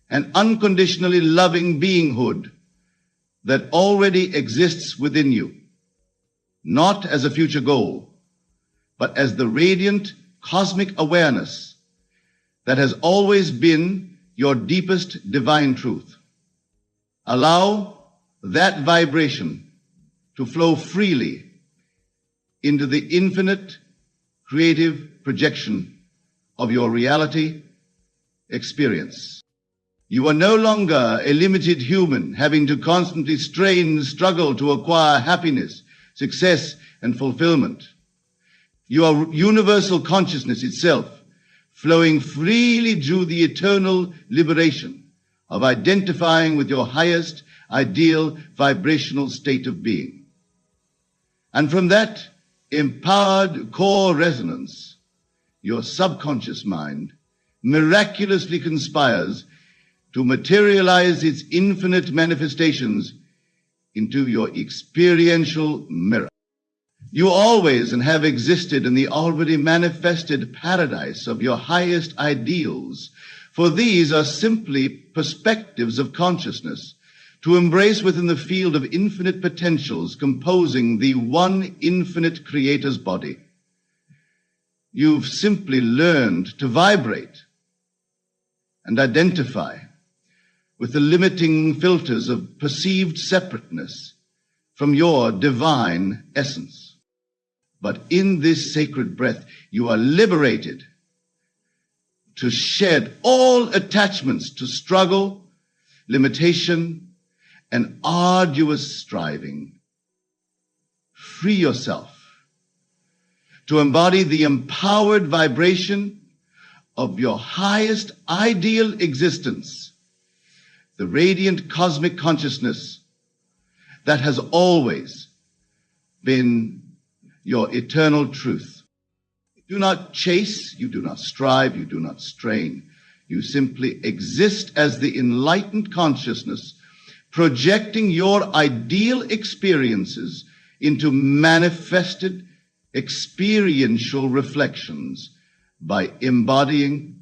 and unconditionally loving beinghood that already exists within you, not as a future goal, but as the radiant cosmic awareness that has always been your deepest divine truth. Allow that vibration to flow freely into the infinite creative projection of your reality experience. You are no longer a limited human having to constantly strain and struggle to acquire happiness, success, and fulfillment. You are universal consciousness itself, flowing freely through the eternal liberation of identifying with your highest ideal vibrational state of being. And from that empowered core resonance, your subconscious mind miraculously conspires to materialize its infinite manifestations into your experiential mirror. You always and have existed in the already manifested paradise of your highest ideals, for these are simply perspectives of consciousness to embrace within the field of infinite potentials composing the one infinite creator's body. You've simply learned to vibrate and identify with the limiting filters of perceived separateness from your divine essence. But in this sacred breath, you are liberated to shed all attachments to struggle, limitation, and arduous striving. Free yourself to embody the empowered vibration of your highest ideal existence, the radiant cosmic consciousness that has always been your eternal truth. You do not chase, you do not strive, you do not strain. You simply exist as the enlightened consciousness, projecting your ideal experiences into manifested experiential reflections by embodying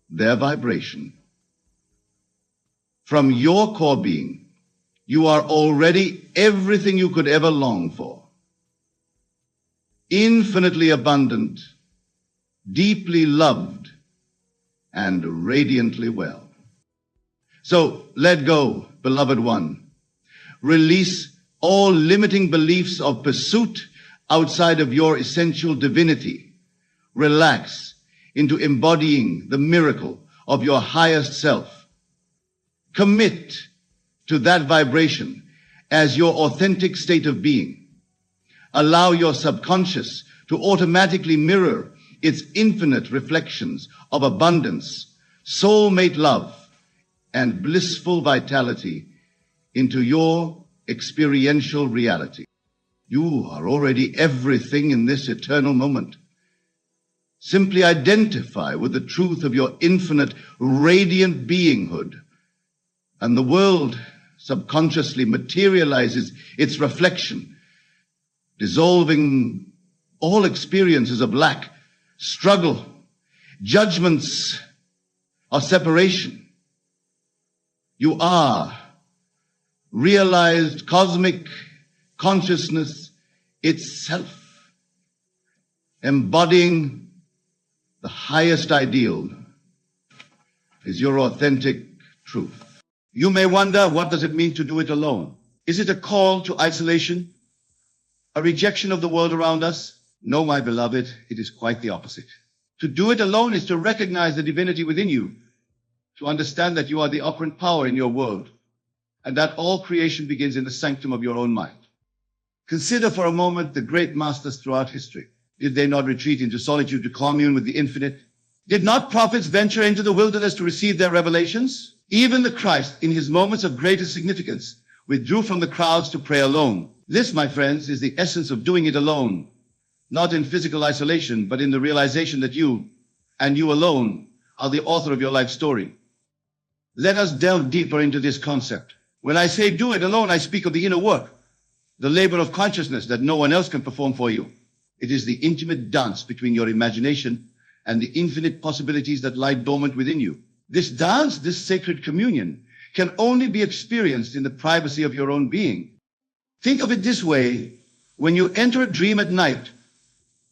their vibration. From your core being, you are already everything you could ever long for. Infinitely abundant, deeply loved, and radiantly well. So let go, beloved one. Release all limiting beliefs of pursuit outside of your essential divinity. Relax into embodying the miracle of your highest self. Commit to that vibration as your authentic state of being. Allow your subconscious to automatically mirror its infinite reflections of abundance, soulmate love, and blissful vitality into your experiential reality. You are already everything in this eternal moment. Simply identify with the truth of your infinite, radiant beinghood, and the world subconsciously materializes its reflection, dissolving all experiences of lack, struggle, judgments of separation. You are realized cosmic consciousness itself, embodying the highest ideal is your authentic truth. You may wonder, what does it mean to do it alone? Is it a call to isolation? A rejection of the world around us? No, my beloved, it is quite the opposite. To do it alone is to recognize the divinity within you, to understand that you are the operant power in your world, and that all creation begins in the sanctum of your own mind. Consider for a moment the great masters throughout history. Did they not retreat into solitude to commune with the infinite? Did not prophets venture into the wilderness to receive their revelations? Even the Christ, in his moments of greatest significance, withdrew from the crowds to pray alone. This, my friends, is the essence of doing it alone, not in physical isolation, but in the realization that you, and you alone, are the author of your life story. Let us delve deeper into this concept. When I say do it alone, I speak of the inner work, the labor of consciousness that no one else can perform for you. It is the intimate dance between your imagination and the infinite possibilities that lie dormant within you. This dance, this sacred communion, can only be experienced in the privacy of your own being. Think of it this way. When you enter a dream at night,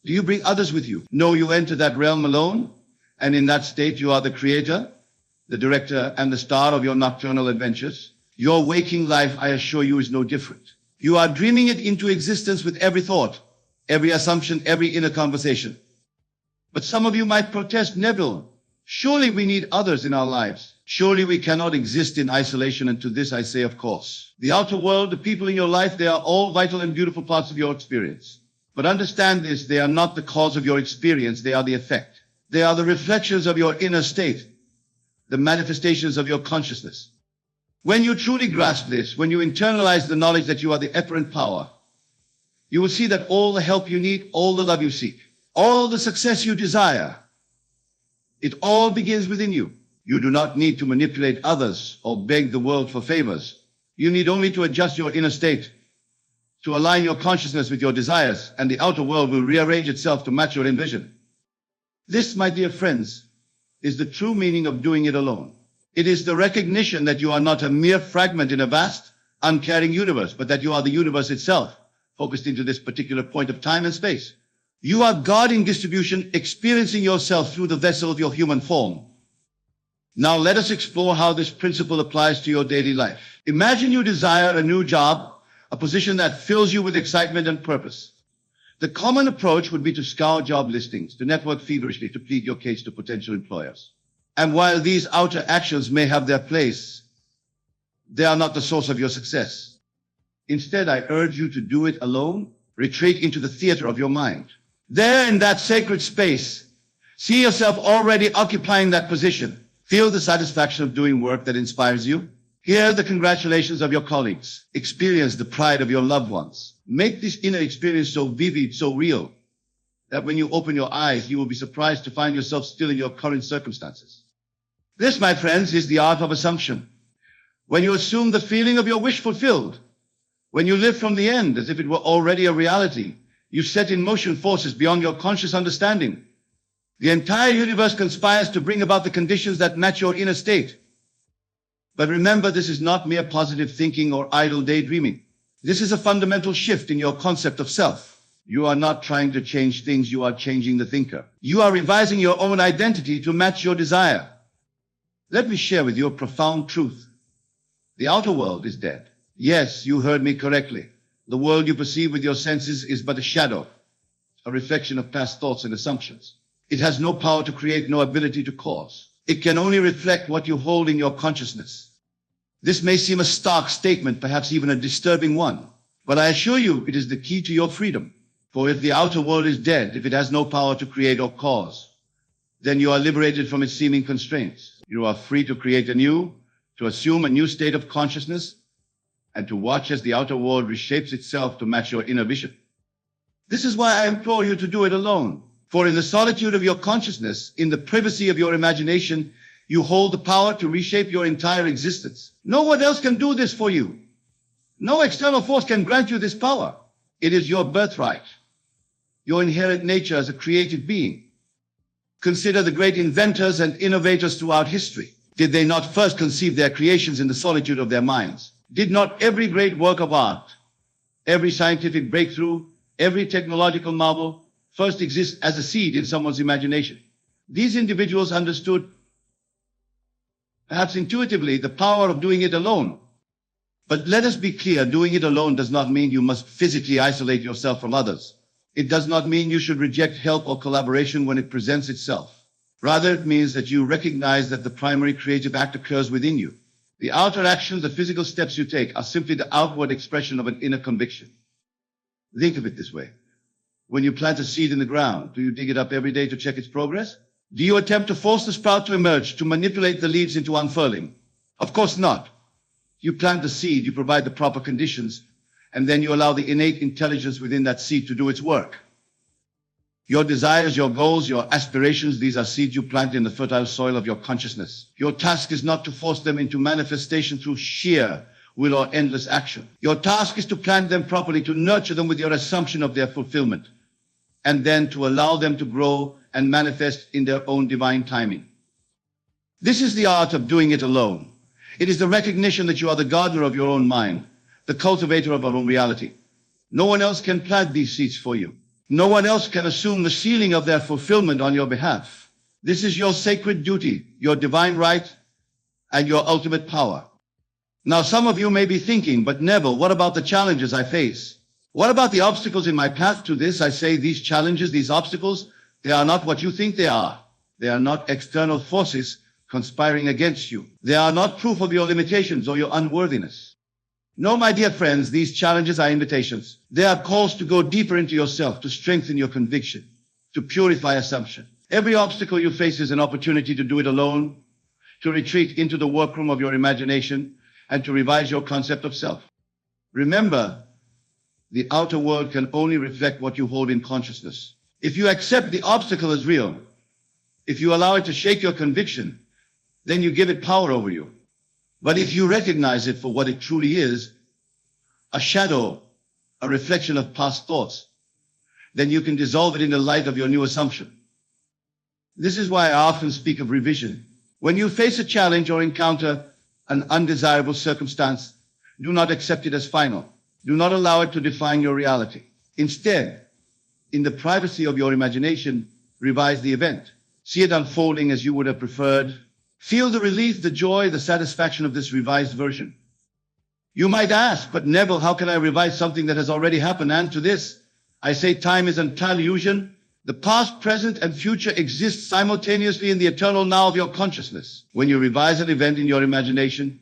do you bring others with you? No, you enter that realm alone, and in that state you are the creator, the director, and the star of your nocturnal adventures. Your waking life, I assure you, is no different. You are dreaming it into existence with every thought, every assumption, every inner conversation. But some of you might protest, Neville, surely we need others in our lives. Surely we cannot exist in isolation, and to this I say, of course. The outer world, the people in your life, they are all vital and beautiful parts of your experience. But understand this, they are not the cause of your experience, they are the effect. They are the reflections of your inner state, the manifestations of your consciousness. When you truly grasp this, when you internalize the knowledge that you are the efferent power, you will see that all the help you need, all the love you seek, all the success you desire, it all begins within you. You do not need to manipulate others or beg the world for favors. You need only to adjust your inner state, to align your consciousness with your desires, and the outer world will rearrange itself to match your envision. This, my dear friends, is the true meaning of doing it alone. It is the recognition that you are not a mere fragment in a vast, uncaring universe, but that you are the universe itself, focused into this particular point of time and space. You are God in distribution, experiencing yourself through the vessel of your human form. Now let us explore how this principle applies to your daily life. Imagine you desire a new job, a position that fills you with excitement and purpose. The common approach would be to scour job listings, to network feverishly, to plead your case to potential employers. And while these outer actions may have their place, they are not the source of your success. Instead, I urge you to do it alone. Retreat into the theater of your mind. There in that sacred space, see yourself already occupying that position. Feel the satisfaction of doing work that inspires you. Hear the congratulations of your colleagues. Experience the pride of your loved ones. Make this inner experience so vivid, so real, that when you open your eyes, you will be surprised to find yourself still in your current circumstances. This, my friends, is the art of assumption. When you assume the feeling of your wish fulfilled, when you live from the end as if it were already a reality, You set in motion forces beyond your conscious understanding. The entire universe conspires to bring about the conditions that match your inner state. But remember, this is not mere positive thinking or idle daydreaming. This is a fundamental shift in your concept of self. You are not trying to change things, you are changing the thinker. You are revising your own identity to match your desire. Let me share with you a profound truth. The outer world is dead. Yes, you heard me correctly. The world you perceive with your senses is but a shadow, a reflection of past thoughts and assumptions. It has no power to create, no ability to cause. It can only reflect what you hold in your consciousness. This may seem a stark statement, perhaps even a disturbing one, but I assure you it is the key to your freedom. For if the outer world is dead, if it has no power to create or cause, then you are liberated from its seeming constraints. You are free to create anew, to assume a new state of consciousness, and to watch as the outer world reshapes itself to match your inner vision. This is why I implore you to do it alone. For in the solitude of your consciousness, in the privacy of your imagination, you hold the power to reshape your entire existence. No one else can do this for you. No external force can grant you this power. It is your birthright, your inherent nature as a created being. Consider the great inventors and innovators throughout history. Did they not first conceive their creations in the solitude of their minds? Did not every great work of art, every scientific breakthrough, every technological marvel first exist as a seed in someone's imagination? These individuals understood, perhaps intuitively, the power of doing it alone. But let us be clear, doing it alone does not mean you must physically isolate yourself from others. It does not mean you should reject help or collaboration when it presents itself. Rather, it means that you recognize that the primary creative act occurs within you. The outer actions, the physical steps you take, are simply the outward expression of an inner conviction. Think of it this way. When you plant a seed in the ground, do you dig it up every day to check its progress? Do you attempt to force the sprout to emerge, to manipulate the leaves into unfurling? Of course not. You plant the seed, you provide the proper conditions, and then you allow the innate intelligence within that seed to do its work. Your desires, your goals, your aspirations, these are seeds you plant in the fertile soil of your consciousness. Your task is not to force them into manifestation through sheer will or endless action. Your task is to plant them properly, to nurture them with your assumption of their fulfillment, and then to allow them to grow and manifest in their own divine timing. This is the art of doing it alone. It is the recognition that you are the gardener of your own mind, the cultivator of your own reality. No one else can plant these seeds for you. No one else can assume the sealing of their fulfillment on your behalf. This is your sacred duty, your divine right, and your ultimate power. Now, some of you may be thinking, but Neville, what about the challenges I face? What about the obstacles in my path to this? I say these challenges, these obstacles, they are not what you think they are. They are not external forces conspiring against you. They are not proof of your limitations or your unworthiness. No, my dear friends, these challenges are invitations. They are calls to go deeper into yourself, to strengthen your conviction, to purify assumption. Every obstacle you face is an opportunity to do it alone, to retreat into the workroom of your imagination, and to revise your concept of self. Remember, the outer world can only reflect what you hold in consciousness. If you accept the obstacle as real, if you allow it to shake your conviction, then you give it power over you. But if you recognize it for what it truly is, a shadow, a reflection of past thoughts, then you can dissolve it in the light of your new assumption. This is why I often speak of revision. When you face a challenge or encounter an undesirable circumstance, do not accept it as final. Do not allow it to define your reality. Instead, in the privacy of your imagination, revise the event. See it unfolding as you would have preferred. Feel the relief, the joy, the satisfaction of this revised version. You might ask, but Neville, how can I revise something that has already happened? And to this, I say time is an entire illusion. The past, present, and future exist simultaneously in the eternal now of your consciousness. When you revise an event in your imagination,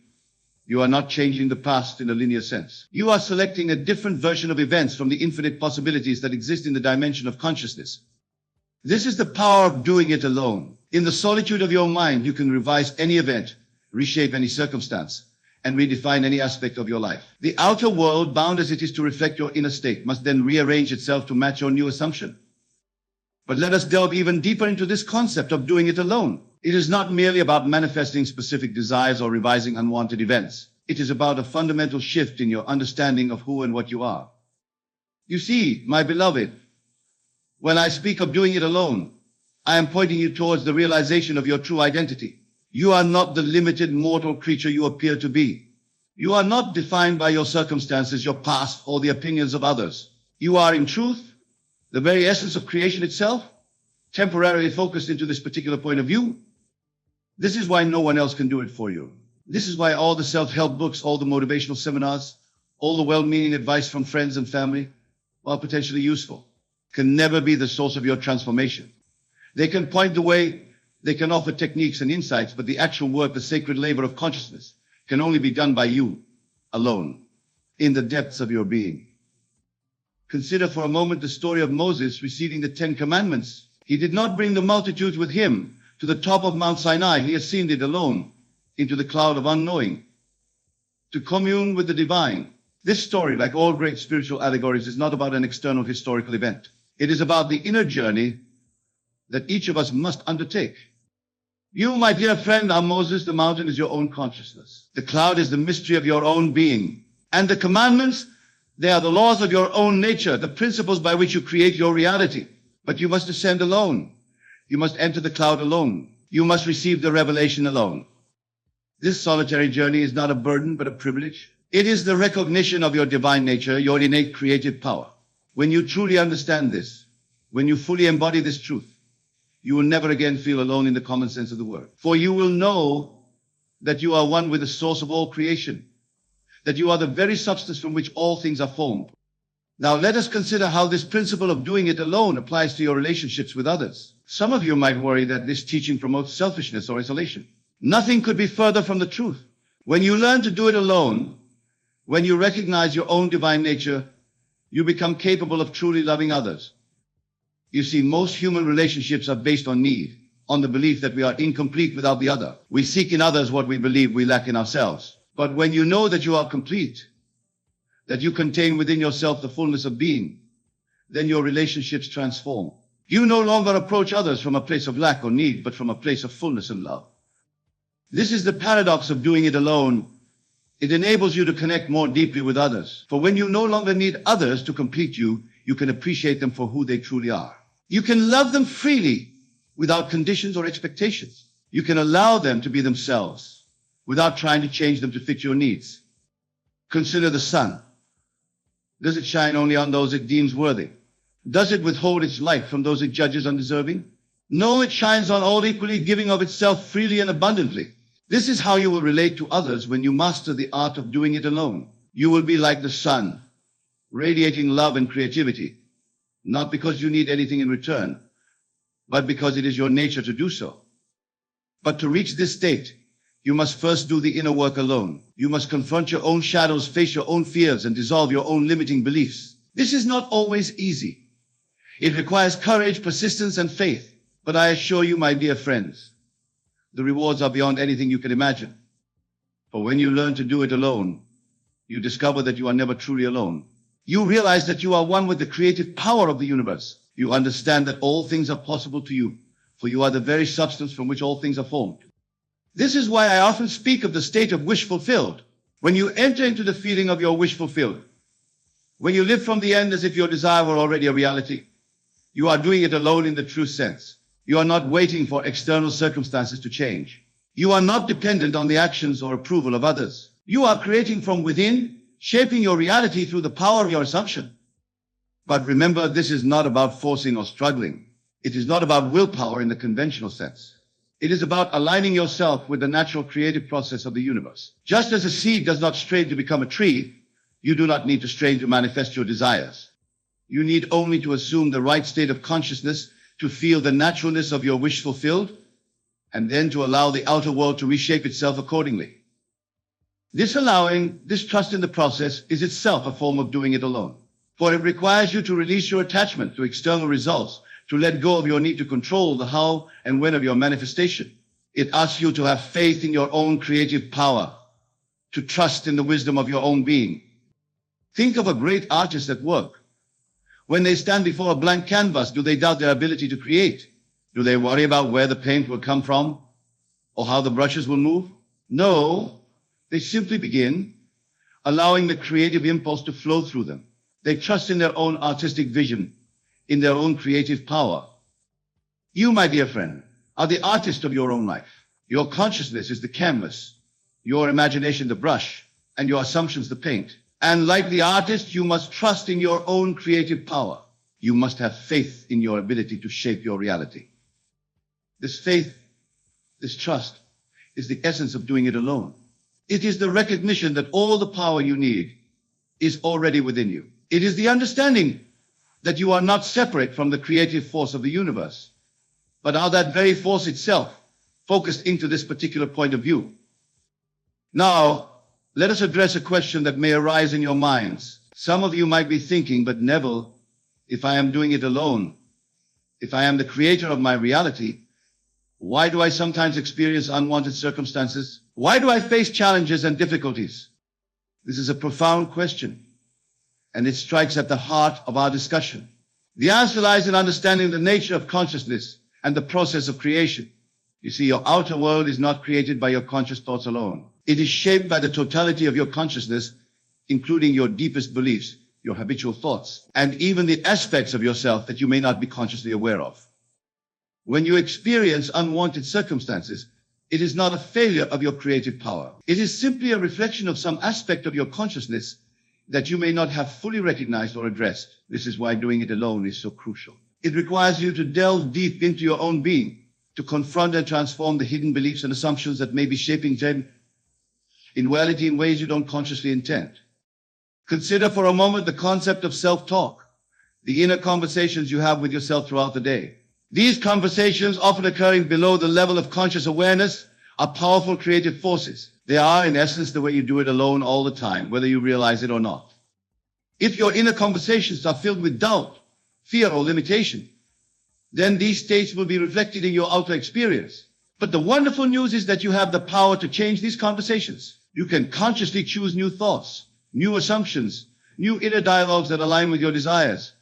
you are not changing the past in a linear sense. You are selecting a different version of events from the infinite possibilities that exist in the dimension of consciousness. This is the power of doing it alone. In the solitude of your mind, you can revise any event, reshape any circumstance, and redefine any aspect of your life. The outer world, bound as it is to reflect your inner state, must then rearrange itself to match your new assumption. But let us delve even deeper into this concept of doing it alone. It is not merely about manifesting specific desires or revising unwanted events. It is about a fundamental shift in your understanding of who and what you are. You see, my beloved, when I speak of doing it alone, I am pointing you towards the realization of your true identity. You are not the limited mortal creature you appear to be. You are not defined by your circumstances, your past, or the opinions of others. You are, in truth, the very essence of creation itself, temporarily focused into this particular point of view. This is why no one else can do it for you. This is why all the self-help books, all the motivational seminars, all the well-meaning advice from friends and family, while potentially useful, can never be the source of your transformation. They can point the way, they can offer techniques and insights, but the actual work, the sacred labor of consciousness, can only be done by you, alone, in the depths of your being. Consider for a moment the story of Moses receiving the 10 Commandments. He did not bring the multitudes with him to the top of Mount Sinai. He ascended alone into the cloud of unknowing to commune with the divine. This story, like all great spiritual allegories, is not about an external historical event. It is about the inner journey that each of us must undertake. You, my dear friend, are Moses. The mountain is your own consciousness. The cloud is the mystery of your own being. And the commandments, they are the laws of your own nature, the principles by which you create your reality. But you must ascend alone. You must enter the cloud alone. You must receive the revelation alone. This solitary journey is not a burden, but a privilege. It is the recognition of your divine nature, your innate creative power. When you truly understand this, when you fully embody this truth, you will never again feel alone in the common sense of the word. For you will know that you are one with the source of all creation, that you are the very substance from which all things are formed. Now let us consider how this principle of doing it alone applies to your relationships with others. Some of you might worry that this teaching promotes selfishness or isolation. Nothing could be further from the truth. When you learn to do it alone, when you recognize your own divine nature, you become capable of truly loving others. You see, most human relationships are based on need, on the belief that we are incomplete without the other. We seek in others what we believe we lack in ourselves. But when you know that you are complete, that you contain within yourself the fullness of being, then your relationships transform. You no longer approach others from a place of lack or need, but from a place of fullness and love. This is the paradox of doing it alone. It enables you to connect more deeply with others. For when you no longer need others to complete you, you can appreciate them for who they truly are. You can love them freely without conditions or expectations. You can allow them to be themselves without trying to change them to fit your needs. Consider the sun. Does it shine only on those it deems worthy? Does it withhold its light from those it judges undeserving? No, it shines on all equally, giving of itself freely and abundantly. This is how you will relate to others when you master the art of doing it alone. You will be like the sun, radiating love and creativity, not because you need anything in return, but because it is your nature to do so. But to reach this state, you must first do the inner work alone. You must confront your own shadows, face your own fears, and dissolve your own limiting beliefs. This is not always easy. It requires courage, persistence, and faith. But I assure you, my dear friends, the rewards are beyond anything you can imagine. For when you learn to do it alone, you discover that you are never truly alone. You realize that you are one with the creative power of the universe. You understand that all things are possible to you, for you are the very substance from which all things are formed. This is why I often speak of the state of wish fulfilled. When you enter into the feeling of your wish fulfilled, when you live from the end as if your desire were already a reality, you are doing it alone in the true sense. You are not waiting for external circumstances to change. You are not dependent on the actions or approval of others. You are creating from within, shaping your reality through the power of your assumption. But remember, this is not about forcing or struggling. It is not about willpower in the conventional sense. It is about aligning yourself with the natural creative process of the universe. Just as a seed does not strain to become a tree, you do not need to strain to manifest your desires. You need only to assume the right state of consciousness to feel the naturalness of your wish fulfilled, and then to allow the outer world to reshape itself accordingly. This allowing, this trust in the process is itself a form of doing it alone. For it requires you to release your attachment to external results, to let go of your need to control the how and when of your manifestation. It asks you to have faith in your own creative power, to trust in the wisdom of your own being. Think of a great artist at work. When they stand before a blank canvas, do they doubt their ability to create? Do they worry about where the paint will come from or how the brushes will move? No, they simply begin, allowing the creative impulse to flow through them. They trust in their own artistic vision, in their own creative power. You, my dear friend, are the artist of your own life. Your consciousness is the canvas, your imagination the brush, and your assumptions the paint. And like the artist, you must trust in your own creative power. You must have faith in your ability to shape your reality. This faith, this trust, is the essence of doing it alone. It is the recognition that all the power you need is already within you. It is the understanding that you are not separate from the creative force of the universe, but are that very force itself, focused into this particular point of view. Now, let us address a question that may arise in your minds. Some of you might be thinking, but Neville, if I am doing it alone, if I am the creator of my reality, why do I sometimes experience unwanted circumstances? Why do I face challenges and difficulties? This is a profound question, and it strikes at the heart of our discussion. The answer lies in understanding the nature of consciousness and the process of creation. You see, your outer world is not created by your conscious thoughts alone. It is shaped by the totality of your consciousness, including your deepest beliefs, your habitual thoughts, and even the aspects of yourself that you may not be consciously aware of. When you experience unwanted circumstances, it is not a failure of your creative power. It is simply a reflection of some aspect of your consciousness that you may not have fully recognized or addressed. This is why doing it alone is so crucial. It requires you to delve deep into your own being, to confront and transform the hidden beliefs and assumptions that may be shaping them in reality in ways you don't consciously intend. Consider for a moment the concept of self-talk, the inner conversations you have with yourself throughout the day. These conversations, often occurring below the level of conscious awareness, are powerful creative forces. They are, in essence, the way you do it alone all the time, whether you realize it or not. If your inner conversations are filled with doubt, fear, or limitation, then these states will be reflected in your outer experience. But the wonderful news is that you have the power to change these conversations. You can consciously choose new thoughts, new assumptions, new inner dialogues that align with your desires.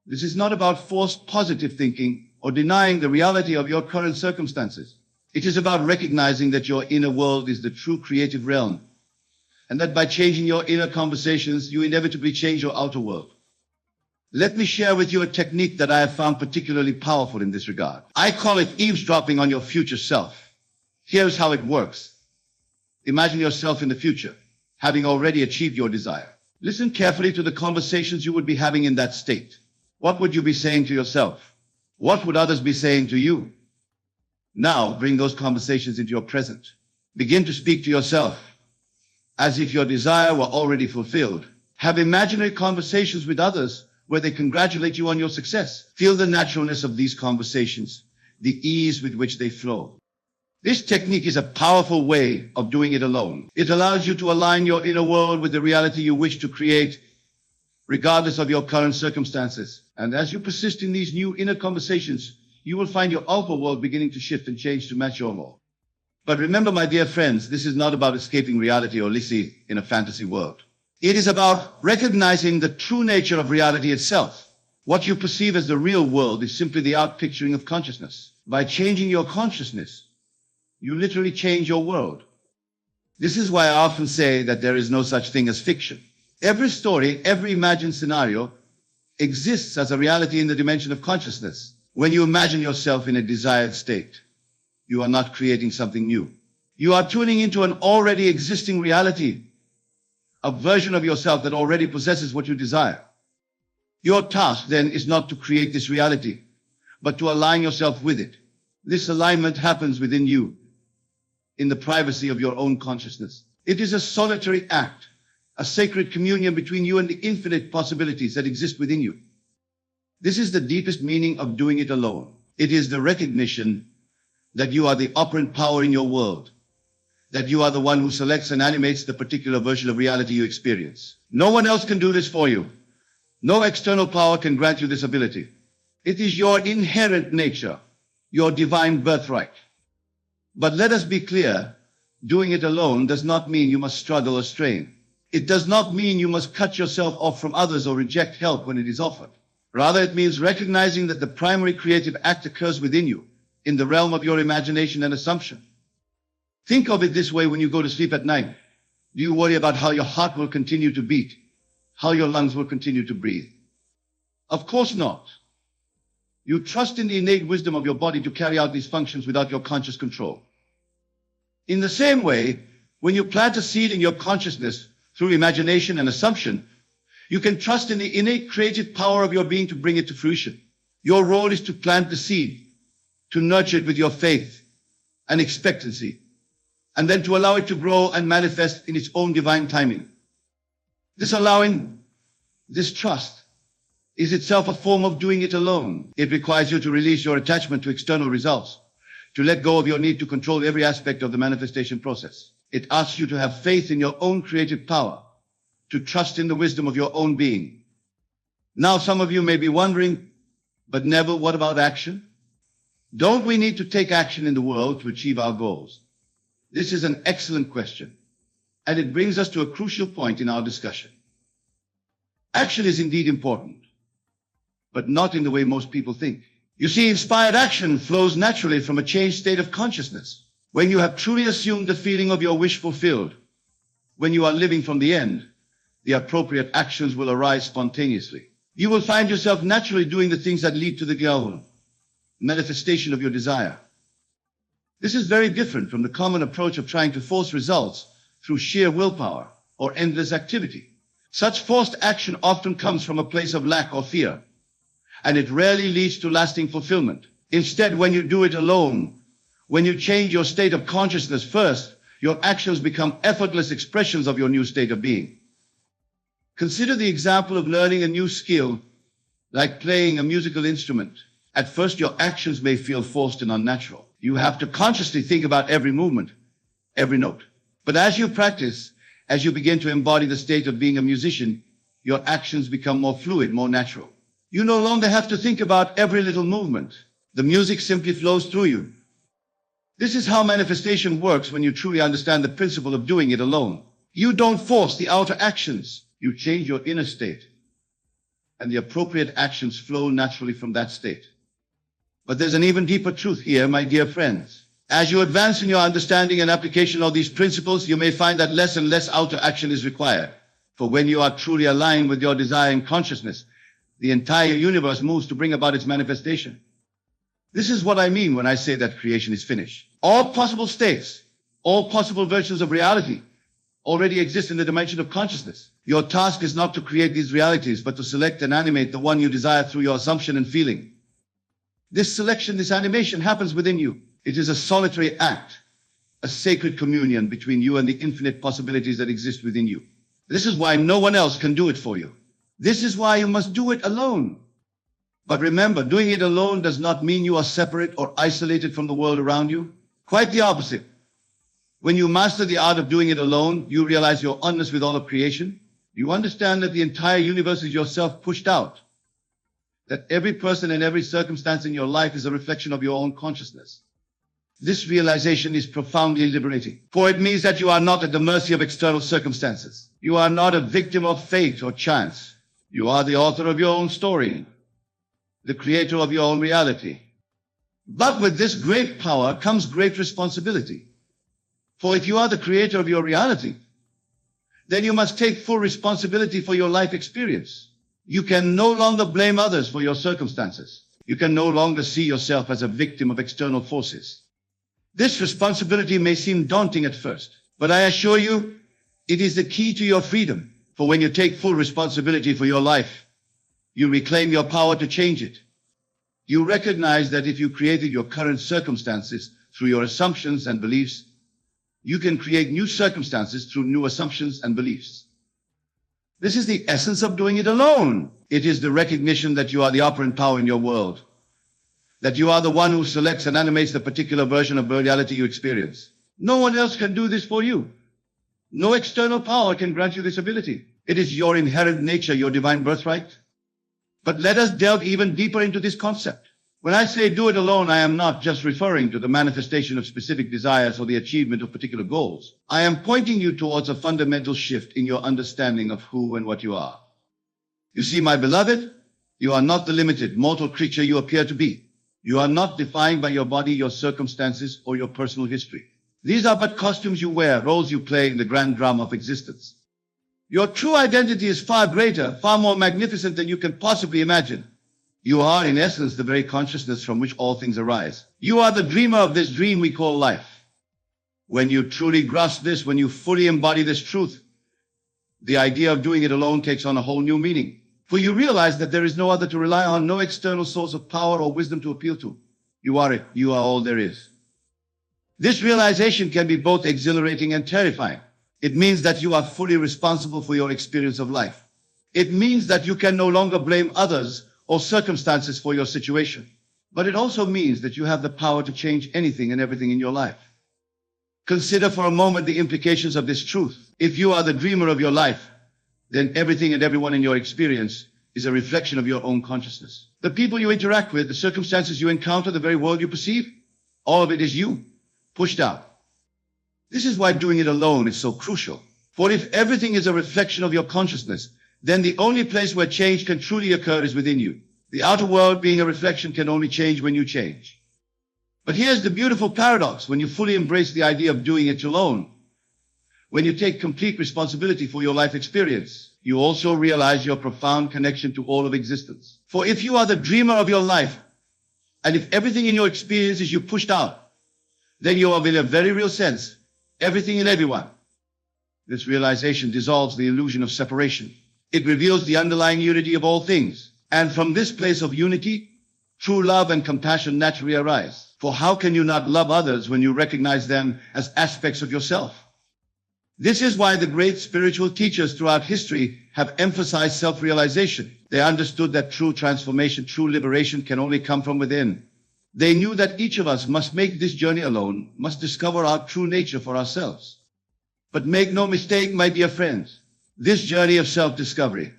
This is not about forced positive thinking or denying the reality of your current circumstances. It is about recognizing that your inner world is the true creative realm, and that by changing your inner conversations, you inevitably change your outer world. Let me share with you a technique that I have found particularly powerful in this regard. I call it eavesdropping on your future self. Here's how it works. Imagine yourself in the future, having already achieved your desire. Listen carefully to the conversations you would be having in that state. What would you be saying to yourself? What would others be saying to you? Now bring those conversations into your present. Begin to speak to yourself as if your desire were already fulfilled. Have imaginary conversations with others where they congratulate you on your success. Feel the naturalness of these conversations, the ease with which they flow. This technique is a powerful way of doing it alone. It allows you to align your inner world with the reality you wish to create, regardless of your current circumstances. And as you persist in these new inner conversations, you will find your outer world beginning to shift and change to match your world. But remember, my dear friends, this is not about escaping reality or living in a fantasy world. It is about recognizing the true nature of reality itself. What you perceive as the real world is simply the outpicturing of consciousness. By changing your consciousness, you literally change your world. This is why I often say that there is no such thing as fiction. Every story, every imagined scenario exists as a reality in the dimension of consciousness. When you imagine yourself in a desired state, you are not creating something new. You are tuning into an already existing reality, a version of yourself that already possesses what you desire. Your task then is not to create this reality, but to align yourself with it. This alignment happens within you, in the privacy of your own consciousness. It is a solitary act, a sacred communion between you and the infinite possibilities that exist within you. This is the deepest meaning of doing it alone. It is the recognition that you are the operant power in your world, that you are the one who selects and animates the particular version of reality you experience. No one else can do this for you. No external power can grant you this ability. It is your inherent nature, your divine birthright. But let us be clear, doing it alone does not mean you must struggle or strain. It does not mean you must cut yourself off from others or reject help when it is offered. Rather, it means recognizing that the primary creative act occurs within you, in the realm of your imagination and assumption. Think of it this way: when you go to sleep at night, do you worry about how your heart will continue to beat, how your lungs will continue to breathe? Of course not. You trust in the innate wisdom of your body to carry out these functions without your conscious control. In the same way, when you plant a seed in your consciousness through imagination and assumption, you can trust in the innate creative power of your being to bring it to fruition. Your role is to plant the seed, to nurture it with your faith and expectancy, and then to allow it to grow and manifest in its own divine timing. This allowing, this trust, is itself a form of doing it alone. It requires you to release your attachment to external results, to let go of your need to control every aspect of the manifestation process. It asks you to have faith in your own creative power, to trust in the wisdom of your own being. Now, some of you may be wondering, but Neville, what about action? Don't we need to take action in the world to achieve our goals? This is an excellent question, and it brings us to a crucial point in our discussion. Action is indeed important, but not in the way most people think. You see, inspired action flows naturally from a changed state of consciousness. When you have truly assumed the feeling of your wish fulfilled, when you are living from the end, the appropriate actions will arise spontaneously. You will find yourself naturally doing the things that lead to the goal, manifestation of your desire. This is very different from the common approach of trying to force results through sheer willpower or endless activity. Such forced action often comes from a place of lack or fear, and it rarely leads to lasting fulfillment. Instead, when you do it alone, when you change your state of consciousness first, your actions become effortless expressions of your new state of being. Consider the example of learning a new skill, like playing a musical instrument. At first, your actions may feel forced and unnatural. You have to consciously think about every movement, every note. But as you practice, as you begin to embody the state of being a musician, your actions become more fluid, more natural. You no longer have to think about every little movement. The music simply flows through you. This is how manifestation works when you truly understand the principle of doing it alone. You don't force the outer actions. You change your inner state, and the appropriate actions flow naturally from that state. But there's an even deeper truth here, my dear friends. As you advance in your understanding and application of these principles, you may find that less and less outer action is required. For when you are truly aligned with your desire and consciousness, the entire universe moves to bring about its manifestation. This is what I mean when I say that creation is finished. All possible states, all possible versions of reality already exist in the dimension of consciousness. Your task is not to create these realities, but to select and animate the one you desire through your assumption and feeling. This selection, this animation happens within you. It is a solitary act, a sacred communion between you and the infinite possibilities that exist within you. This is why no one else can do it for you. This is why you must do it alone. But remember, doing it alone does not mean you are separate or isolated from the world around you. Quite the opposite. When you master the art of doing it alone, you realize your oneness with all of creation. You understand that the entire universe is yourself pushed out, that every person and every circumstance in your life is a reflection of your own consciousness. This realization is profoundly liberating, for it means that you are not at the mercy of external circumstances. You are not a victim of fate or chance. You are the author of your own story, the creator of your own reality. But with this great power comes great responsibility. For if you are the creator of your reality, then you must take full responsibility for your life experience. You can no longer blame others for your circumstances. You can no longer see yourself as a victim of external forces. This responsibility may seem daunting at first, but I assure you, it is the key to your freedom. For when you take full responsibility for your life, you reclaim your power to change it. You recognize that if you created your current circumstances through your assumptions and beliefs, you can create new circumstances through new assumptions and beliefs. This is the essence of doing it alone. It is the recognition that you are the operant power in your world, that you are the one who selects and animates the particular version of reality you experience. No one else can do this for you. No external power can grant you this ability. It is your inherent nature, your divine birthright. But let us delve even deeper into this concept. When I say do it alone, I am not just referring to the manifestation of specific desires or the achievement of particular goals. I am pointing you towards a fundamental shift in your understanding of who and what you are. You see, my beloved, you are not the limited, mortal creature you appear to be. You are not defined by your body, your circumstances, or your personal history. These are but costumes you wear, roles you play in the grand drama of existence. Your true identity is far greater, far more magnificent than you can possibly imagine. You are, in essence, the very consciousness from which all things arise. You are the dreamer of this dream we call life. When you truly grasp this, when you fully embody this truth, the idea of doing it alone takes on a whole new meaning. For you realize that there is no other to rely on, no external source of power or wisdom to appeal to. You are it. You are all there is. This realization can be both exhilarating and terrifying. It means that you are fully responsible for your experience of life. It means that you can no longer blame others or circumstances for your situation. But it also means that you have the power to change anything and everything in your life. Consider for a moment the implications of this truth. If you are the dreamer of your life, then everything and everyone in your experience is a reflection of your own consciousness. The people you interact with, the circumstances you encounter, the very world you perceive, all of it is you, pushed out. This is why doing it alone is so crucial. For if everything is a reflection of your consciousness, then the only place where change can truly occur is within you. The outer world, being a reflection, can only change when you change. But here's the beautiful paradox. When you fully embrace the idea of doing it alone, when you take complete responsibility for your life experience, you also realize your profound connection to all of existence. For if you are the dreamer of your life, and if everything in your experience is you pushed out, then you are, in a very real sense, everything and everyone. This realization dissolves the illusion of separation. It reveals the underlying unity of all things. And from this place of unity, true love and compassion naturally arise. For how can you not love others when you recognize them as aspects of yourself? This is why the great spiritual teachers throughout history have emphasized self-realization. They understood that true transformation, true liberation can only come from within. They knew that each of us must make this journey alone, must discover our true nature for ourselves. But make no mistake, my dear friends, this journey of self-discovery,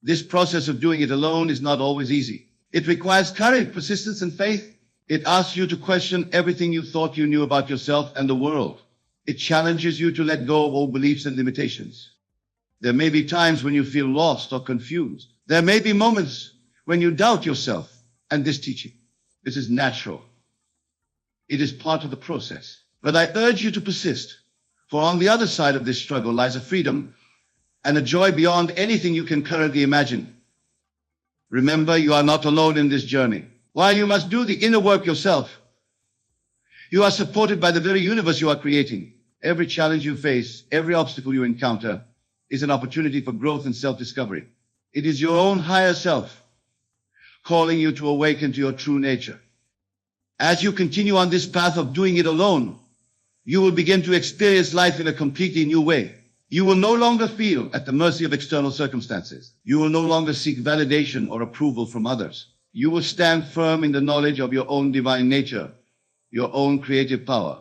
this process of doing it alone is not always easy. It requires courage, persistence, and faith. It asks you to question everything you thought you knew about yourself and the world. It challenges you to let go of old beliefs and limitations. There may be times when you feel lost or confused. There may be moments when you doubt yourself and this teaching. This is natural. It is part of the process. But I urge you to persist, for on the other side of this struggle lies a freedom and a joy beyond anything you can currently imagine. Remember, you are not alone in this journey. While you must do the inner work yourself, you are supported by the very universe you are creating. Every challenge you face, every obstacle you encounter, is an opportunity for growth and self-discovery. It is your own higher self calling you to awaken to your true nature. As you continue on this path of doing it alone, you will begin to experience life in a completely new way. You will no longer feel at the mercy of external circumstances. You will no longer seek validation or approval from others. You will stand firm in the knowledge of your own divine nature, your own creative power.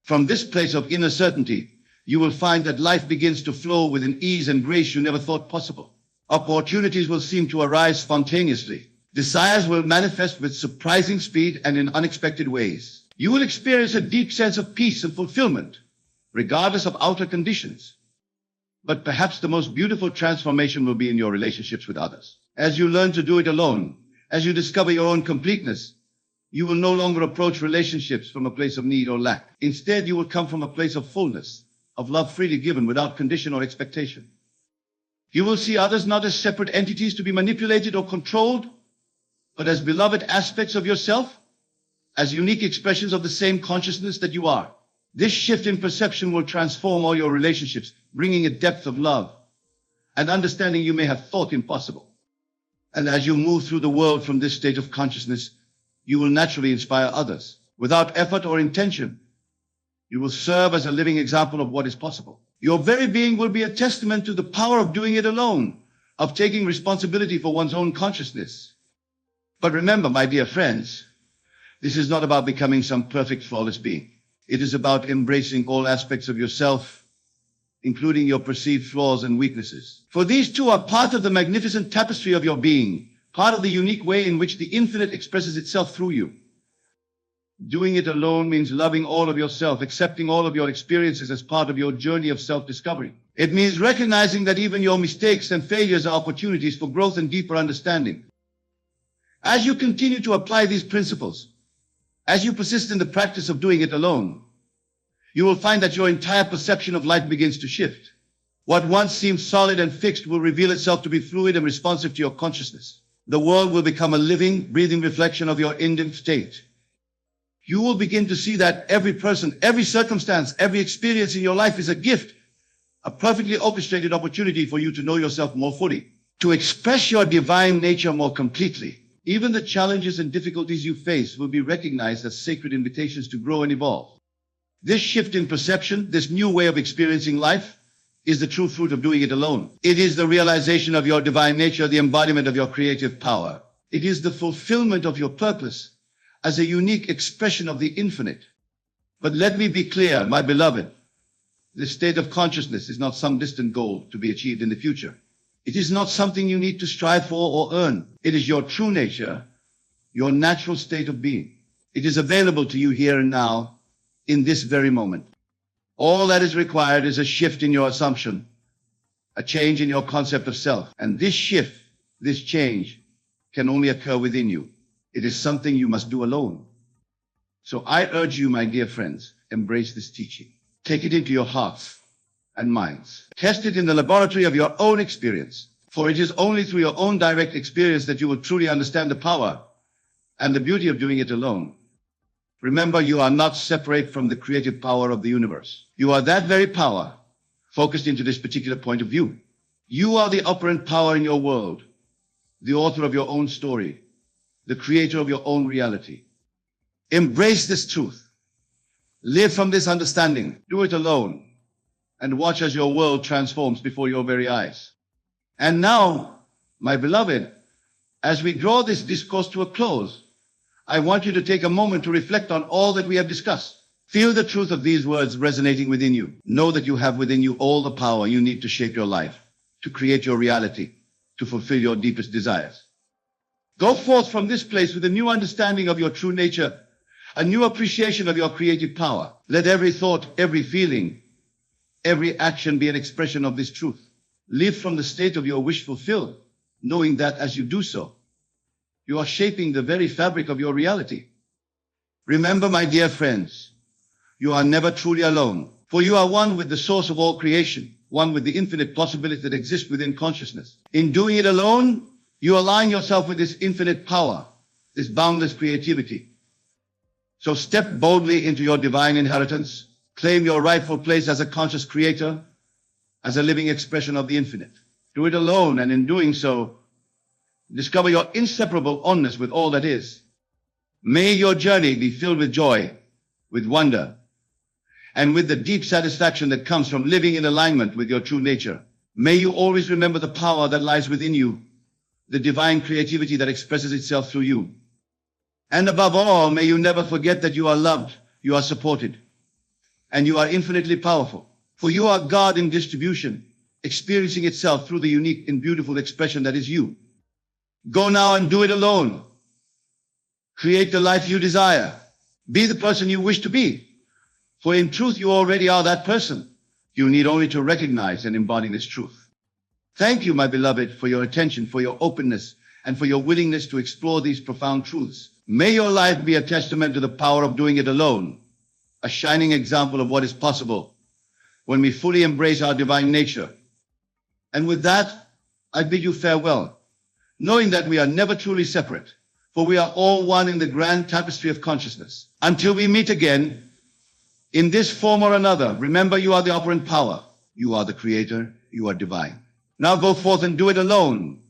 From this place of inner certainty, you will find that life begins to flow with an ease and grace you never thought possible. Opportunities will seem to arise spontaneously. Desires will manifest with surprising speed and in unexpected ways. You will experience a deep sense of peace and fulfillment, regardless of outer conditions. But perhaps the most beautiful transformation will be in your relationships with others. As you learn to do it alone, as you discover your own completeness, you will no longer approach relationships from a place of need or lack. Instead, you will come from a place of fullness, of love freely given without condition or expectation. You will see others not as separate entities to be manipulated or controlled, but as beloved aspects of yourself, as unique expressions of the same consciousness that you are. This shift in perception will transform all your relationships, bringing a depth of love and understanding you may have thought impossible. And as you move through the world from this state of consciousness, you will naturally inspire others. Without effort or intention, you will serve as a living example of what is possible. Your very being will be a testament to the power of doing it alone, of taking responsibility for one's own consciousness. But remember, my dear friends, this is not about becoming some perfect, flawless being. It is about embracing all aspects of yourself, including your perceived flaws and weaknesses. For these too are part of the magnificent tapestry of your being, part of the unique way in which the infinite expresses itself through you. Doing it alone means loving all of yourself, accepting all of your experiences as part of your journey of self-discovery. It means recognizing that even your mistakes and failures are opportunities for growth and deeper understanding. As you continue to apply these principles, as you persist in the practice of doing it alone, you will find that your entire perception of life begins to shift. What once seemed solid and fixed will reveal itself to be fluid and responsive to your consciousness. The world will become a living, breathing reflection of your inner state. You will begin to see that every person, every circumstance, every experience in your life is a gift, a perfectly orchestrated opportunity for you to know yourself more fully, to express your divine nature more completely. Even the challenges and difficulties you face will be recognized as sacred invitations to grow and evolve. This shift in perception, this new way of experiencing life, is the true fruit of doing it alone. It is the realization of your divine nature, the embodiment of your creative power. It is the fulfillment of your purpose as a unique expression of the infinite. But let me be clear, my beloved, this state of consciousness is not some distant goal to be achieved in the future. It is not something you need to strive for or earn. It is your true nature, your natural state of being. It is available to you here and now, in this very moment. All that is required is a shift in your assumption, a change in your concept of self. And this shift, this change, can only occur within you. It is something you must do alone. So I urge you, my dear friends, embrace this teaching. Take it into your hearts and minds. Test it in the laboratory of your own experience. For it is only through your own direct experience that you will truly understand the power and the beauty of doing it alone. Remember, you are not separate from the creative power of the universe. You are that very power, focused into this particular point of view. You are the operant power in your world, the author of your own story, the creator of your own reality. Embrace this truth. Live from this understanding. Do it alone, and watch as your world transforms before your very eyes. And now, my beloved, as we draw this discourse to a close, I want you to take a moment to reflect on all that we have discussed. Feel the truth of these words resonating within you. Know that you have within you all the power you need to shape your life, to create your reality, to fulfill your deepest desires. Go forth from this place with a new understanding of your true nature, a new appreciation of your creative power. Let every thought, every feeling, every action be an expression of this truth. Live from the state of your wish fulfilled, knowing that as you do so, you are shaping the very fabric of your reality. Remember, my dear friends, you are never truly alone, for you are one with the source of all creation, one with the infinite possibility that exists within consciousness. In doing it alone, you align yourself with this infinite power, this boundless creativity. So step boldly into your divine inheritance, claim your rightful place as a conscious creator, as a living expression of the infinite. Do it alone, and in doing so, discover your inseparable oneness with all that is. May your journey be filled with joy, with wonder, and with the deep satisfaction that comes from living in alignment with your true nature. May you always remember the power that lies within you, the divine creativity that expresses itself through you. And above all, may you never forget that you are loved, you are supported, and you are infinitely powerful. For you are God in distribution, experiencing itself through the unique and beautiful expression that is you. Go now and do it alone. Create the life you desire. Be the person you wish to be. For in truth, you already are that person. You need only to recognize and embody this truth. Thank you, my beloved, for your attention, for your openness, and for your willingness to explore these profound truths. May your life be a testament to the power of doing it alone, a shining example of what is possible when we fully embrace our divine nature. And with that, I bid you farewell, knowing that we are never truly separate, for we are all one in the grand tapestry of consciousness. Until we meet again, in this form or another, remember you are the operant power. You are the creator. You are divine. Now go forth and do it alone.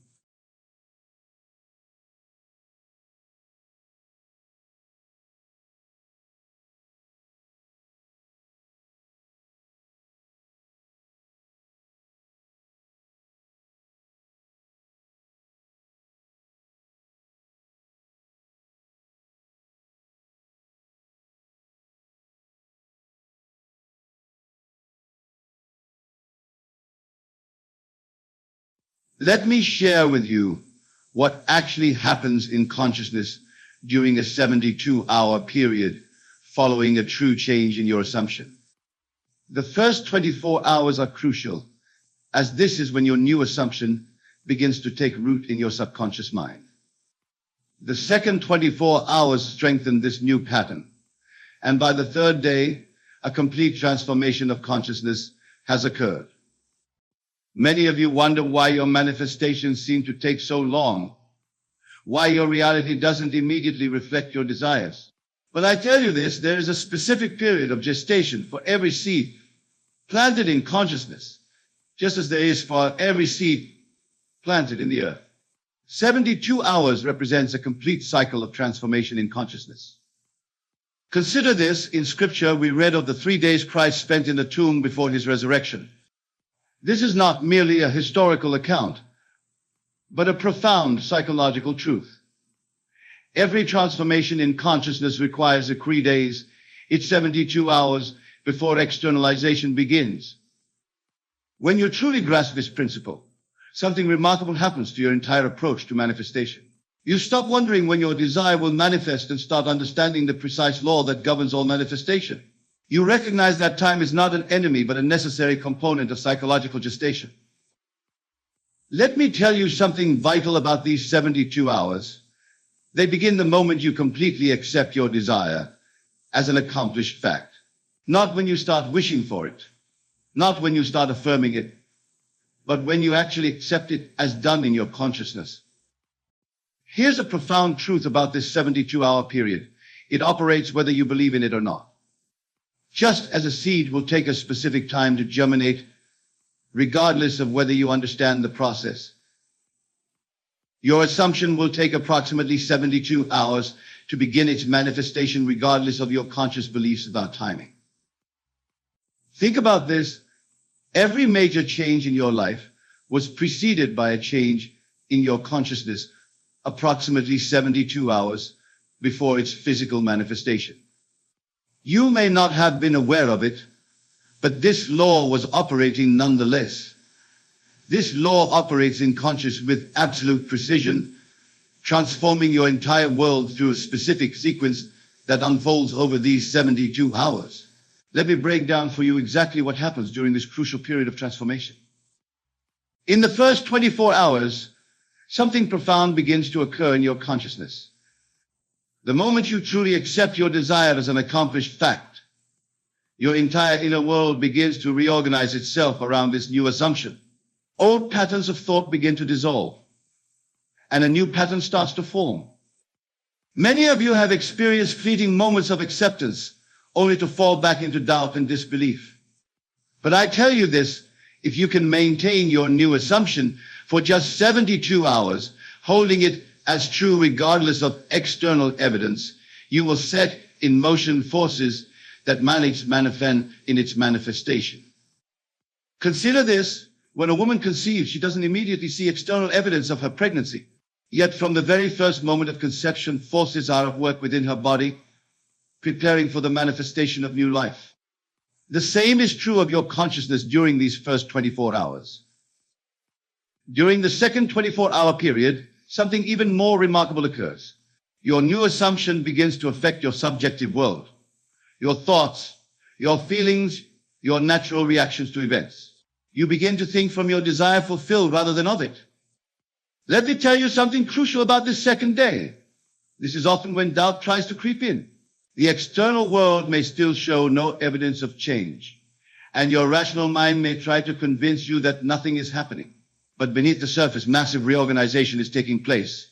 Let me share with you what actually happens in consciousness during a 72-hour period following a true change in your assumption. The first 24 hours are crucial, as this is when your new assumption begins to take root in your subconscious mind. The second 24 hours strengthen this new pattern, and by the third day, a complete transformation of consciousness has occurred. Many of you wonder why your manifestations seem to take so long, why your reality doesn't immediately reflect your desires. But I tell you this, there is a specific period of gestation for every seed planted in consciousness, just as there is for every seed planted in the earth. 72 hours represents a complete cycle of transformation in consciousness. Consider this. In Scripture, we read of the 3 days Christ spent in the tomb before his resurrection. This is not merely a historical account, but a profound psychological truth. Every transformation in consciousness requires 3 days. It's 72 hours before externalization begins. When you truly grasp this principle, something remarkable happens to your entire approach to manifestation. You stop wondering when your desire will manifest and start understanding the precise law that governs all manifestation. You recognize that time is not an enemy, but a necessary component of psychological gestation. Let me tell you something vital about these 72 hours. They begin the moment you completely accept your desire as an accomplished fact. Not when you start wishing for it, not when you start affirming it, but when you actually accept it as done in your consciousness. Here's a profound truth about this 72-hour period. It operates whether you believe in it or not. Just as a seed will take a specific time to germinate, regardless of whether you understand the process, your assumption will take approximately 72 hours to begin its manifestation, regardless of your conscious beliefs about timing. Think about this. Every major change in your life was preceded by a change in your consciousness approximately 72 hours before its physical manifestation. You may not have been aware of it, but this law was operating nonetheless. This law operates in conscious with absolute precision, transforming your entire world through a specific sequence that unfolds over these 72 hours. Let me break down for you exactly what happens during this crucial period of transformation. In the first 24 hours, something profound begins to occur in your consciousness. The moment you truly accept your desire as an accomplished fact, your entire inner world begins to reorganize itself around this new assumption. Old patterns of thought begin to dissolve, and a new pattern starts to form. Many of you have experienced fleeting moments of acceptance, only to fall back into doubt and disbelief. But I tell you this, if you can maintain your new assumption for just 72 hours, holding it as true regardless of external evidence, you will set in motion forces that manifest in its manifestation. Consider this. When a woman conceives, she doesn't immediately see external evidence of her pregnancy. Yet from the very first moment of conception, forces are at work within her body, preparing for the manifestation of new life. The same is true of your consciousness during these first 24 hours. During the second 24-hour period, something even more remarkable occurs. Your new assumption begins to affect your subjective world, your thoughts, your feelings, your natural reactions to events. You begin to think from your desire fulfilled rather than of it. Let me tell you something crucial about this second day. This is often when doubt tries to creep in. The external world may still show no evidence of change, and your rational mind may try to convince you that nothing is happening. But beneath the surface, massive reorganization is taking place.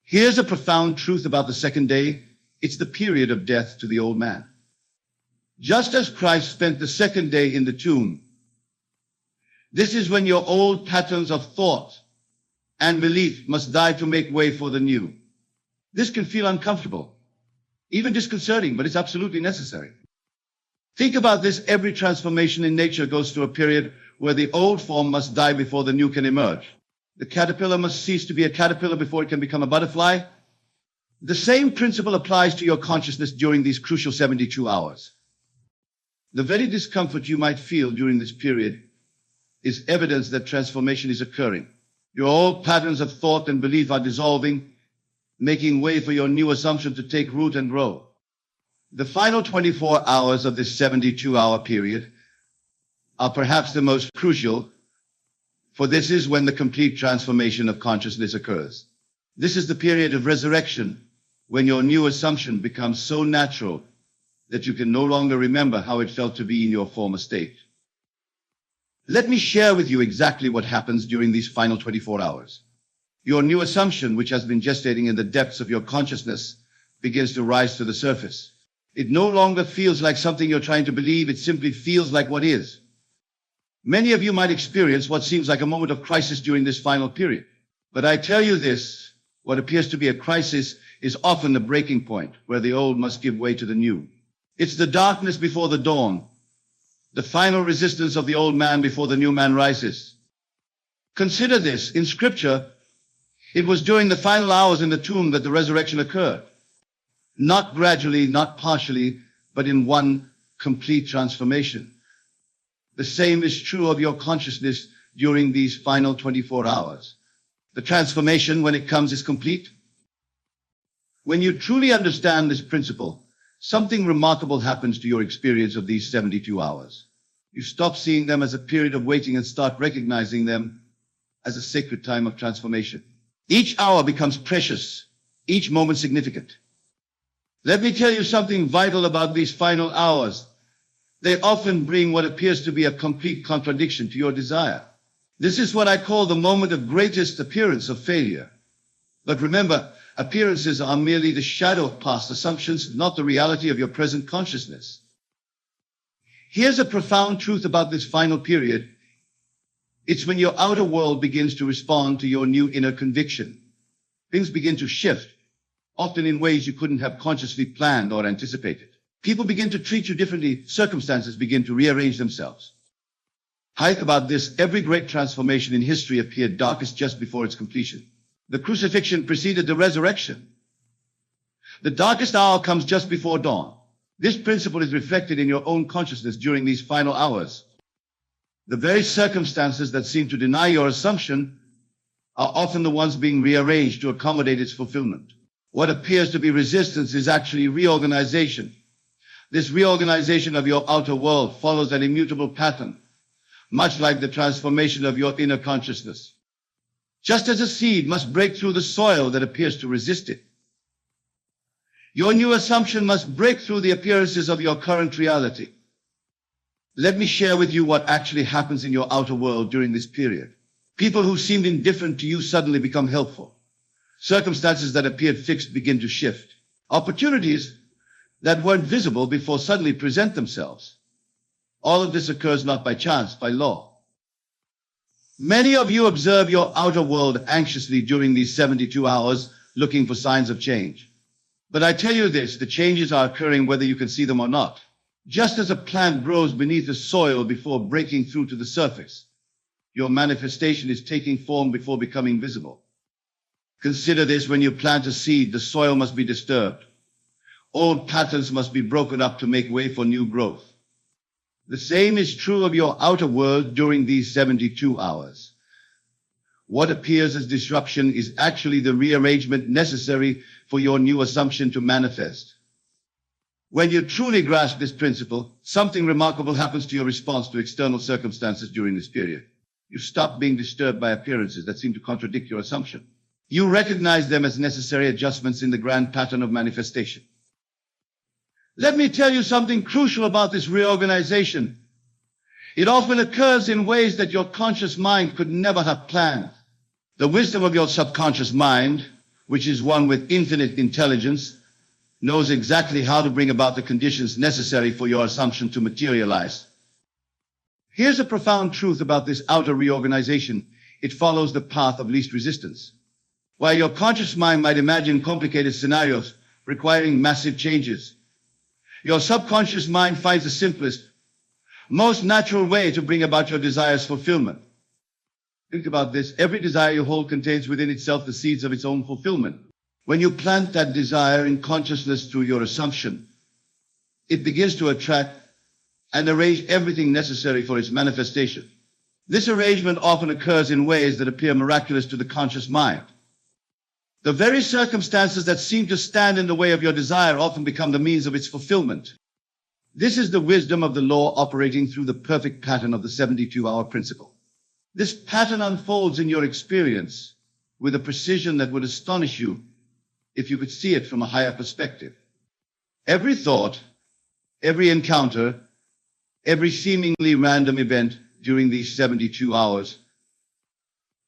Here's a profound truth about the second day. It's the period of death to the old man. Just as Christ spent the second day in the tomb, this is when your old patterns of thought and belief must die to make way for the new. This can feel uncomfortable, even disconcerting, but it's absolutely necessary. Think about this. Every transformation in nature goes through a period where the old form must die before the new can emerge. The caterpillar must cease to be a caterpillar before it can become a butterfly. The same principle applies to your consciousness during these crucial 72 hours. The very discomfort you might feel during this period is evidence that transformation is occurring. Your old patterns of thought and belief are dissolving, making way for your new assumption to take root and grow. The final 24 hours of this 72-hour period are perhaps the most crucial, for this is when the complete transformation of consciousness occurs. This is the period of resurrection, when your new assumption becomes so natural that you can no longer remember how it felt to be in your former state. Let me share with you exactly what happens during these final 24 hours. Your new assumption, which has been gestating in the depths of your consciousness, begins to rise to the surface. It no longer feels like something you're trying to believe, it simply feels like what is. Many of you might experience what seems like a moment of crisis during this final period. But I tell you this, what appears to be a crisis is often the breaking point where the old must give way to the new. It's the darkness before the dawn, the final resistance of the old man before the new man rises. Consider this, in Scripture, it was during the final hours in the tomb that the resurrection occurred. Not gradually, not partially, but in one complete transformation. The same is true of your consciousness during these final 24 hours. The transformation, when it comes, is complete. When you truly understand this principle, something remarkable happens to your experience of these 72 hours. You stop seeing them as a period of waiting and start recognizing them as a sacred time of transformation. Each hour becomes precious, each moment significant. Let me tell you something vital about these final hours. They often bring what appears to be a complete contradiction to your desire. This is what I call the moment of greatest appearance of failure. But remember, appearances are merely the shadow of past assumptions, not the reality of your present consciousness. Here's a profound truth about this final period. It's when your outer world begins to respond to your new inner conviction. Things begin to shift, often in ways you couldn't have consciously planned or anticipated. People begin to treat you differently. Circumstances begin to rearrange themselves. Think about this. Every great transformation in history appeared darkest just before its completion. The crucifixion preceded the resurrection. The darkest hour comes just before dawn. This principle is reflected in your own consciousness during these final hours. The very circumstances that seem to deny your assumption are often the ones being rearranged to accommodate its fulfillment. What appears to be resistance is actually reorganization. This reorganization of your outer world follows an immutable pattern, much like the transformation of your inner consciousness. Just as a seed must break through the soil that appears to resist it, your new assumption must break through the appearances of your current reality. Let me share with you what actually happens in your outer world during this period. People who seemed indifferent to you suddenly become helpful. Circumstances that appeared fixed begin to shift. Opportunities that weren't visible before suddenly present themselves. All of this occurs not by chance, by law. Many of you observe your outer world anxiously during these 72 hours, looking for signs of change. But I tell you this, the changes are occurring whether you can see them or not. Just as a plant grows beneath the soil before breaking through to the surface, your manifestation is taking form before becoming visible. Consider this: when you plant a seed, the soil must be disturbed. Old patterns must be broken up to make way for new growth. The same is true of your outer world during these 72 hours. What appears as disruption is actually the rearrangement necessary for your new assumption to manifest. When you truly grasp this principle, something remarkable happens to your response to external circumstances during this period. You stop being disturbed by appearances that seem to contradict your assumption. You recognize them as necessary adjustments in the grand pattern of manifestation. Let me tell you something crucial about this reorganization. It often occurs in ways that your conscious mind could never have planned. The wisdom of your subconscious mind, which is one with infinite intelligence, knows exactly how to bring about the conditions necessary for your assumption to materialize. Here's a profound truth about this outer reorganization. It follows the path of least resistance. While your conscious mind might imagine complicated scenarios requiring massive changes, your subconscious mind finds the simplest, most natural way to bring about your desire's fulfillment. Think about this. Every desire you hold contains within itself the seeds of its own fulfillment. When you plant that desire in consciousness through your assumption, it begins to attract and arrange everything necessary for its manifestation. This arrangement often occurs in ways that appear miraculous to the conscious mind. The very circumstances that seem to stand in the way of your desire often become the means of its fulfillment. This is the wisdom of the law operating through the perfect pattern of the 72-hour principle. This pattern unfolds in your experience with a precision that would astonish you if you could see it from a higher perspective. Every thought, every encounter, every seemingly random event during these 72 hours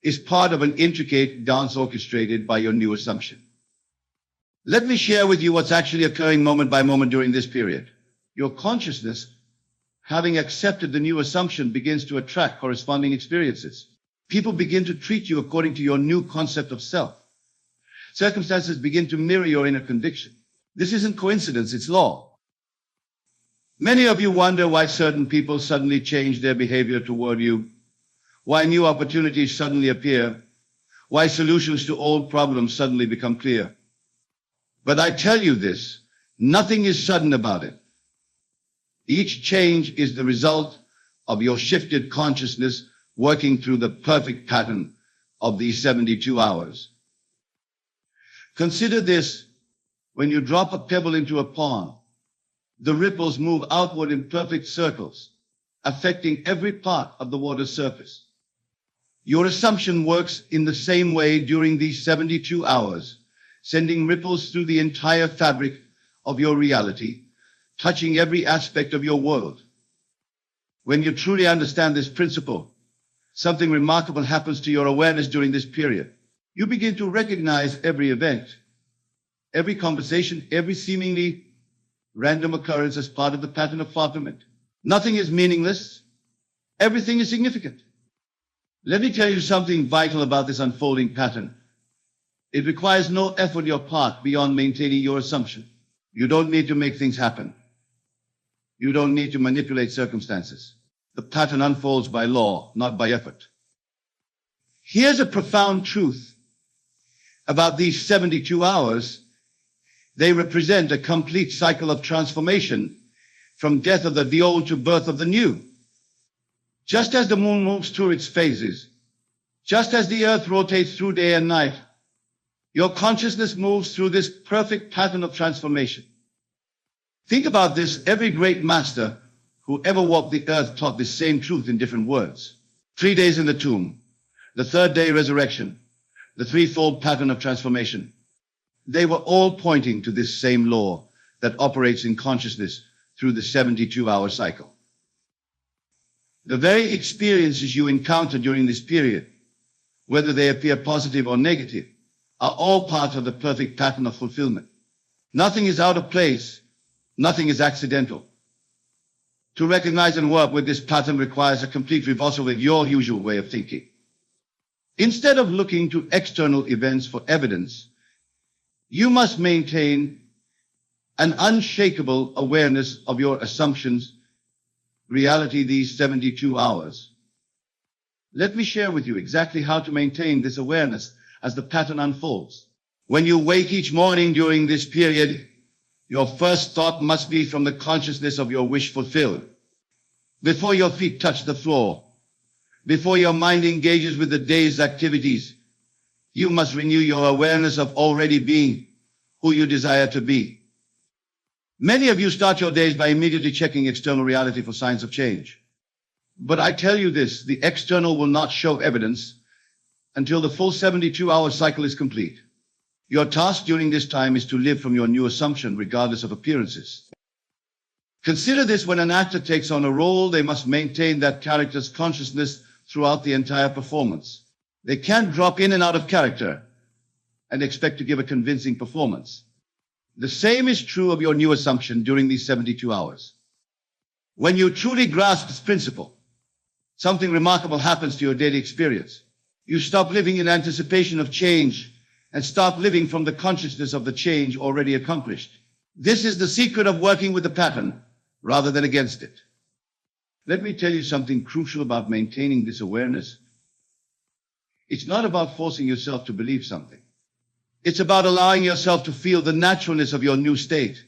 is part of an intricate dance orchestrated by your new assumption. Let me share with you what's actually occurring moment by moment during this period. Your consciousness, having accepted the new assumption, begins to attract corresponding experiences. People begin to treat you according to your new concept of self. Circumstances begin to mirror your inner conviction. This isn't coincidence, it's law. Many of you wonder why certain people suddenly change their behavior toward you, why new opportunities suddenly appear, why solutions to old problems suddenly become clear. But I tell you this, nothing is sudden about it. Each change is the result of your shifted consciousness working through the perfect pattern of these 72 hours. Consider this: when you drop a pebble into a pond, the ripples move outward in perfect circles, affecting every part of the water's surface. Your assumption works in the same way during these 72 hours, sending ripples through the entire fabric of your reality, touching every aspect of your world. When you truly understand this principle, something remarkable happens to your awareness during this period. You begin to recognize every event, every conversation, every seemingly random occurrence as part of the pattern of fulfillment. Nothing is meaningless. Everything is significant. Let me tell you something vital about this unfolding pattern. It requires no effort on your part beyond maintaining your assumption. You don't need to make things happen. You don't need to manipulate circumstances. The pattern unfolds by law, not by effort. Here's a profound truth about these 72 hours. They represent a complete cycle of transformation, from death of the old to birth of the new. Just as the moon moves through its phases, just as the earth rotates through day and night, your consciousness moves through this perfect pattern of transformation. Think about this. Every great master who ever walked the earth taught this same truth in different words. 3 days in the tomb, the third day resurrection, the threefold pattern of transformation. They were all pointing to this same law that operates in consciousness through the 72-hour cycle. The very experiences you encounter during this period, whether they appear positive or negative, are all part of the perfect pattern of fulfillment. Nothing is out of place. Nothing is accidental. To recognize and work with this pattern requires a complete reversal of your usual way of thinking. Instead of looking to external events for evidence, you must maintain an unshakable awareness of your assumptions, reality these 72 hours. Let me share with you exactly how to maintain this awareness as the pattern unfolds. When you wake each morning during this period, your first thought must be from the consciousness of your wish fulfilled. Before your feet touch the floor, before your mind engages with the day's activities, you must renew your awareness of already being who you desire to be. Many of you start your days by immediately checking external reality for signs of change. But I tell you this, the external will not show evidence until the full 72-hour cycle is complete. Your task during this time is to live from your new assumption, regardless of appearances. Consider this: when an actor takes on a role, they must maintain that character's consciousness throughout the entire performance. They can't drop in and out of character and expect to give a convincing performance. The same is true of your new assumption during these 72 hours. When you truly grasp this principle, something remarkable happens to your daily experience. You stop living in anticipation of change and start living from the consciousness of the change already accomplished. This is the secret of working with the pattern rather than against it. Let me tell you something crucial about maintaining this awareness. It's not about forcing yourself to believe something. It's about allowing yourself to feel the naturalness of your new state.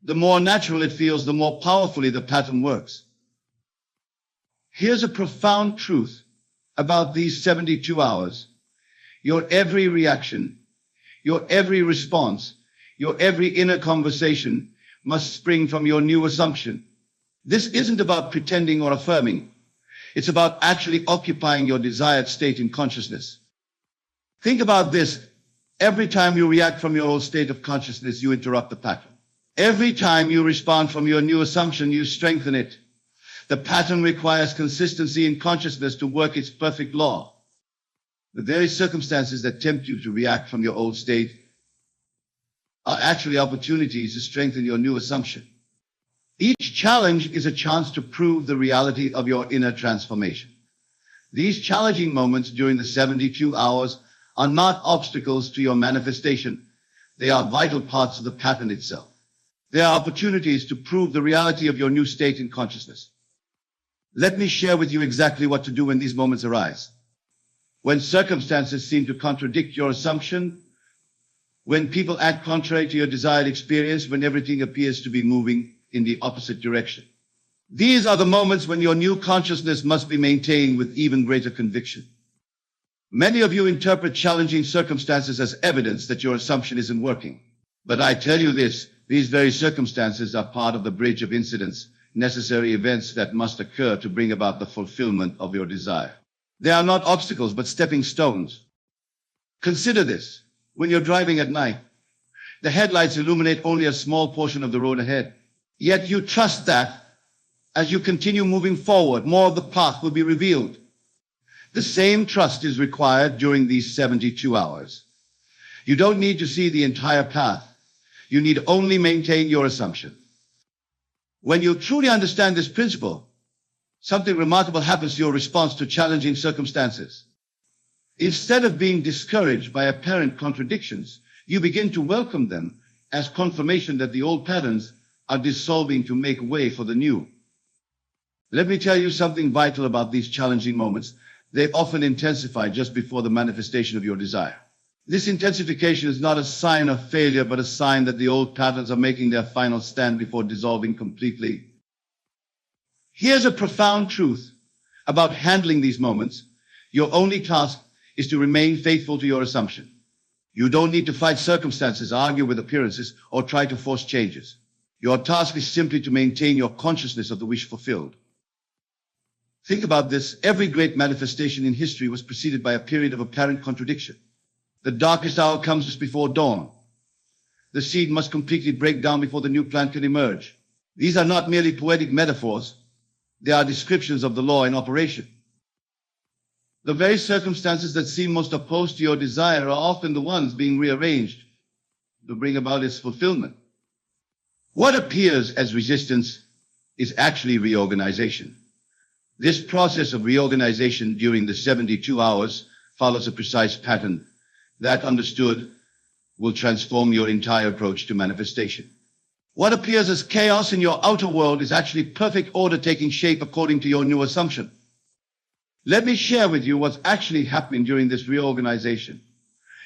The more natural it feels, the more powerfully the pattern works. Here's a profound truth about these 72 hours. Your every reaction, your every response, your every inner conversation must spring from your new assumption. This isn't about pretending or affirming. It's about actually occupying your desired state in consciousness. Think about this. Every time you react from your old state of consciousness, you interrupt the pattern. Every time you respond from your new assumption, you strengthen it. The pattern requires consistency in consciousness to work its perfect law. The very circumstances that tempt you to react from your old state are actually opportunities to strengthen your new assumption. Each challenge is a chance to prove the reality of your inner transformation. These challenging moments during the 72 hours are not obstacles to your manifestation. They are vital parts of the pattern itself. They are opportunities to prove the reality of your new state in consciousness. Let me share with you exactly what to do when these moments arise. When circumstances seem to contradict your assumption, when people act contrary to your desired experience, when everything appears to be moving in the opposite direction. These are the moments when your new consciousness must be maintained with even greater conviction. Many of you interpret challenging circumstances as evidence that your assumption isn't working. But I tell you this, these very circumstances are part of the bridge of incidents, necessary events that must occur to bring about the fulfillment of your desire. They are not obstacles, but stepping stones. Consider this. When you're driving at night, the headlights illuminate only a small portion of the road ahead. Yet you trust that as you continue moving forward, more of the path will be revealed. The same trust is required during these 72 hours. You don't need to see the entire path. You need only maintain your assumption. When you truly understand this principle, something remarkable happens to your response to challenging circumstances. Instead of being discouraged by apparent contradictions, you begin to welcome them as confirmation that the old patterns are dissolving to make way for the new. Let me tell you something vital about these challenging moments. They often intensify just before the manifestation of your desire. This intensification is not a sign of failure, but a sign that the old patterns are making their final stand before dissolving completely. Here's a profound truth about handling these moments. Your only task is to remain faithful to your assumption. You don't need to fight circumstances, argue with appearances, or try to force changes. Your task is simply to maintain your consciousness of the wish fulfilled. Think about this. Every great manifestation in history was preceded by a period of apparent contradiction. The darkest hour comes just before dawn. The seed must completely break down before the new plant can emerge. These are not merely poetic metaphors. They are descriptions of the law in operation. The very circumstances that seem most opposed to your desire are often the ones being rearranged to bring about its fulfillment. What appears as resistance is actually reorganization. This process of reorganization during the 72 hours follows a precise pattern that, understood, will transform your entire approach to manifestation. What appears as chaos in your outer world is actually perfect order taking shape according to your new assumption. Let me share with you what's actually happening during this reorganization.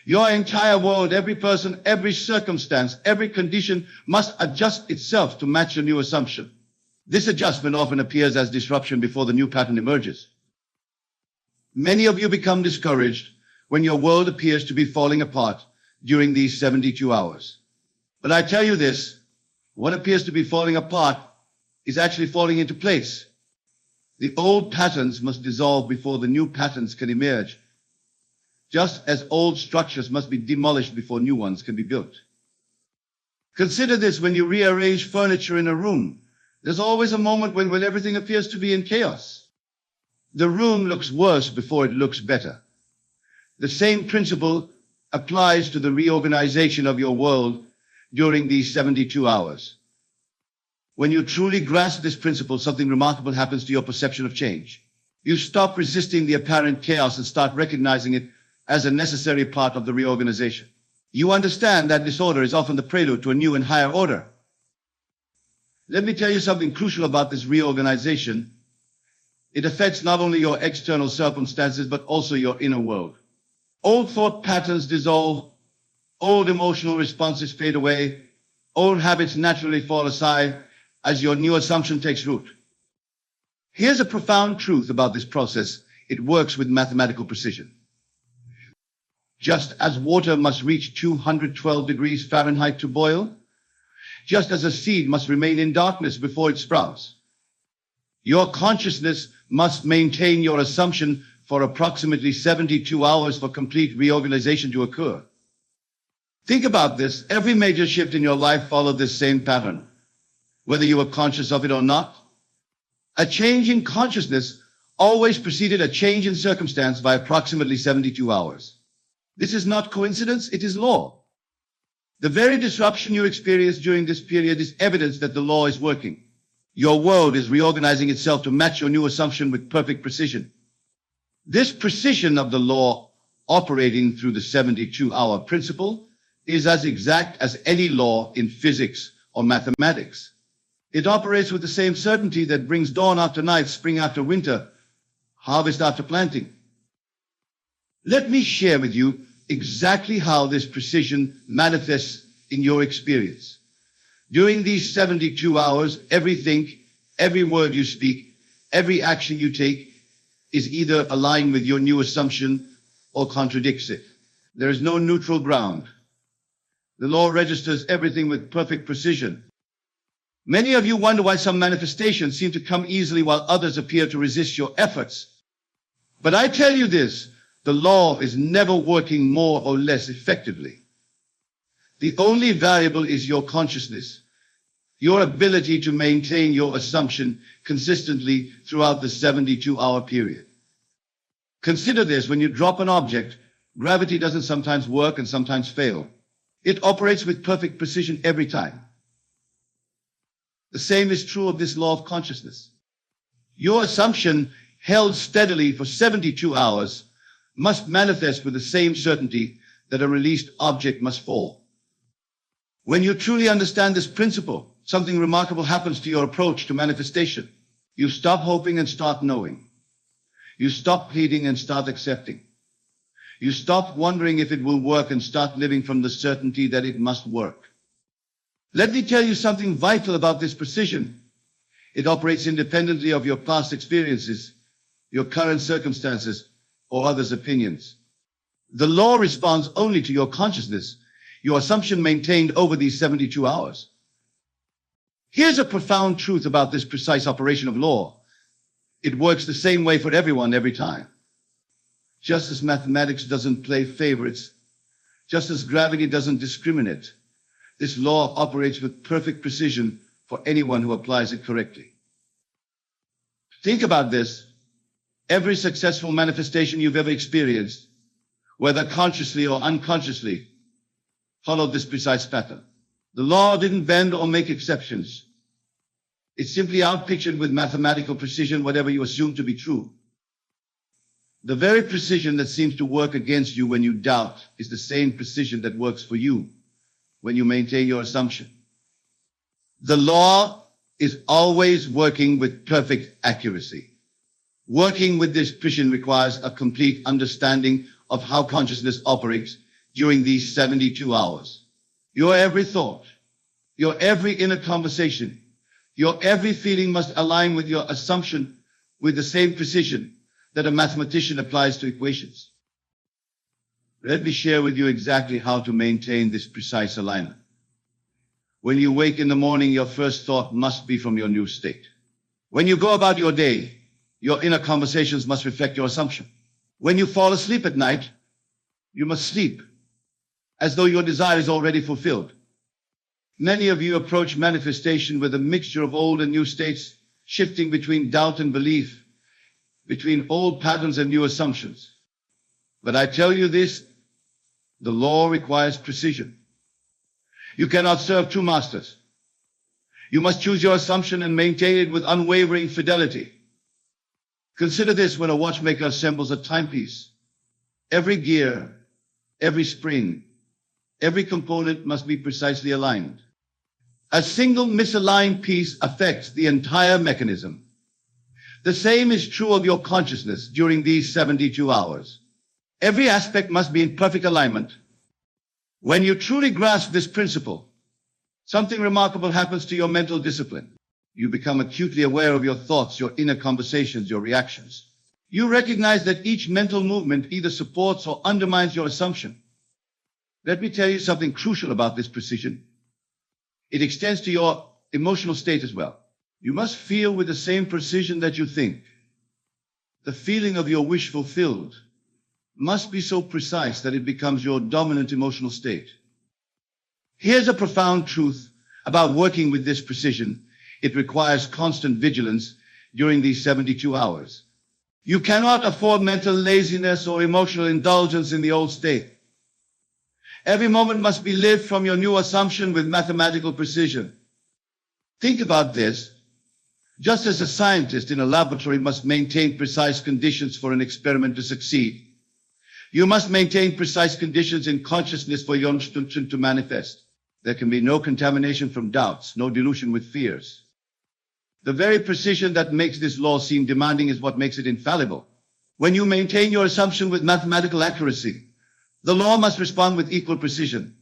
Your entire world, every person, every circumstance, every condition must adjust itself to match your new assumption. This adjustment often appears as disruption before the new pattern emerges. Many of you become discouraged when your world appears to be falling apart during these 72 hours. But I tell you this, what appears to be falling apart is actually falling into place. The old patterns must dissolve before the new patterns can emerge, just as old structures must be demolished before new ones can be built. Consider this: when you rearrange furniture in a room, there's always a moment when everything appears to be in chaos. The room looks worse before it looks better. The same principle applies to the reorganization of your world during these 72 hours. When you truly grasp this principle, something remarkable happens to your perception of change. You stop resisting the apparent chaos and start recognizing it as a necessary part of the reorganization. You understand that disorder is often the prelude to a new and higher order. Let me tell you something crucial about this reorganization. It affects not only your external circumstances, but also your inner world. Old thought patterns dissolve, old emotional responses fade away, old habits naturally fall aside as your new assumption takes root. Here's a profound truth about this process. It works with mathematical precision. Just as water must reach 212 degrees Fahrenheit to boil, just as a seed must remain in darkness before it sprouts, your consciousness must maintain your assumption for approximately 72 hours for complete reorganization to occur. Think about this. Every major shift in your life followed this same pattern, whether you were conscious of it or not. A change in consciousness always preceded a change in circumstance by approximately 72 hours. This is not coincidence, it is law. The very disruption you experience during this period is evidence that the law is working. Your world is reorganizing itself to match your new assumption with perfect precision. This precision of the law operating through the 72-hour principle is as exact as any law in physics or mathematics. It operates with the same certainty that brings dawn after night, spring after winter, harvest after planting. Let me share with you exactly how this precision manifests in your experience. During these 72 hours, everything, every word you speak, every action you take is either aligned with your new assumption or contradicts it. There is no neutral ground. The law registers everything with perfect precision. Many of you wonder why some manifestations seem to come easily while others appear to resist your efforts. But I tell you this, the law is never working more or less effectively. The only variable is your consciousness, your ability to maintain your assumption consistently throughout the 72-hour period. Consider this: when you drop an object, gravity doesn't sometimes work and sometimes fail. It operates with perfect precision every time. The same is true of this law of consciousness. Your assumption, held steadily for 72 hours, must manifest with the same certainty that a released object must fall. When you truly understand this principle, something remarkable happens to your approach to manifestation. You stop hoping and start knowing. You stop pleading and start accepting. You stop wondering if it will work and start living from the certainty that it must work. Let me tell you something vital about this precision. It operates independently of your past experiences, your current circumstances, or others' opinions. The law responds only to your consciousness, your assumption maintained over these 72 hours. Here's a profound truth about this precise operation of law. It works the same way for everyone every time. Just as mathematics doesn't play favorites, just as gravity doesn't discriminate, this law operates with perfect precision for anyone who applies it correctly. Think about this. Every successful manifestation you've ever experienced, whether consciously or unconsciously, followed this precise pattern. The law didn't bend or make exceptions. It simply outpictured with mathematical precision whatever you assumed to be true. The very precision that seems to work against you when you doubt is the same precision that works for you when you maintain your assumption. The law is always working with perfect accuracy. Working with this precision requires a complete understanding of how consciousness operates during these 72 hours. Your every thought, your every inner conversation, your every feeling must align with your assumption with the same precision that a mathematician applies to equations. Let me share with you exactly how to maintain this precise alignment. When you wake in the morning, your first thought must be from your new state. When you go about your day, your inner conversations must reflect your assumption. When you fall asleep at night, you must sleep as though your desire is already fulfilled. Many of you approach manifestation with a mixture of old and new states, shifting between doubt and belief, between old patterns and new assumptions. But I tell you this, the law requires precision. You cannot serve two masters. You must choose your assumption and maintain it with unwavering fidelity. Consider this: when a watchmaker assembles a timepiece, every gear, every spring, every component must be precisely aligned. A single misaligned piece affects the entire mechanism. The same is true of your consciousness during these 72 hours. Every aspect must be in perfect alignment. When you truly grasp this principle, something remarkable happens to your mental discipline. You become acutely aware of your thoughts, your inner conversations, your reactions. You recognize that each mental movement either supports or undermines your assumption. Let me tell you something crucial about this precision. It extends to your emotional state as well. You must feel with the same precision that you think. The feeling of your wish fulfilled must be so precise that it becomes your dominant emotional state. Here's a profound truth about working with this precision. It requires constant vigilance, during these 72 hours. You cannot afford mental laziness or emotional indulgence in the old state. Every moment must be lived from your new assumption with mathematical precision. Think about this. Just as a scientist in a laboratory must maintain precise conditions for an experiment to succeed, you must maintain precise conditions in consciousness for your instruction to manifest. There can be no contamination from doubts, no delusion with fears. The very precision that makes this law seem demanding is what makes it infallible. When you maintain your assumption with mathematical accuracy, the law must respond with equal precision.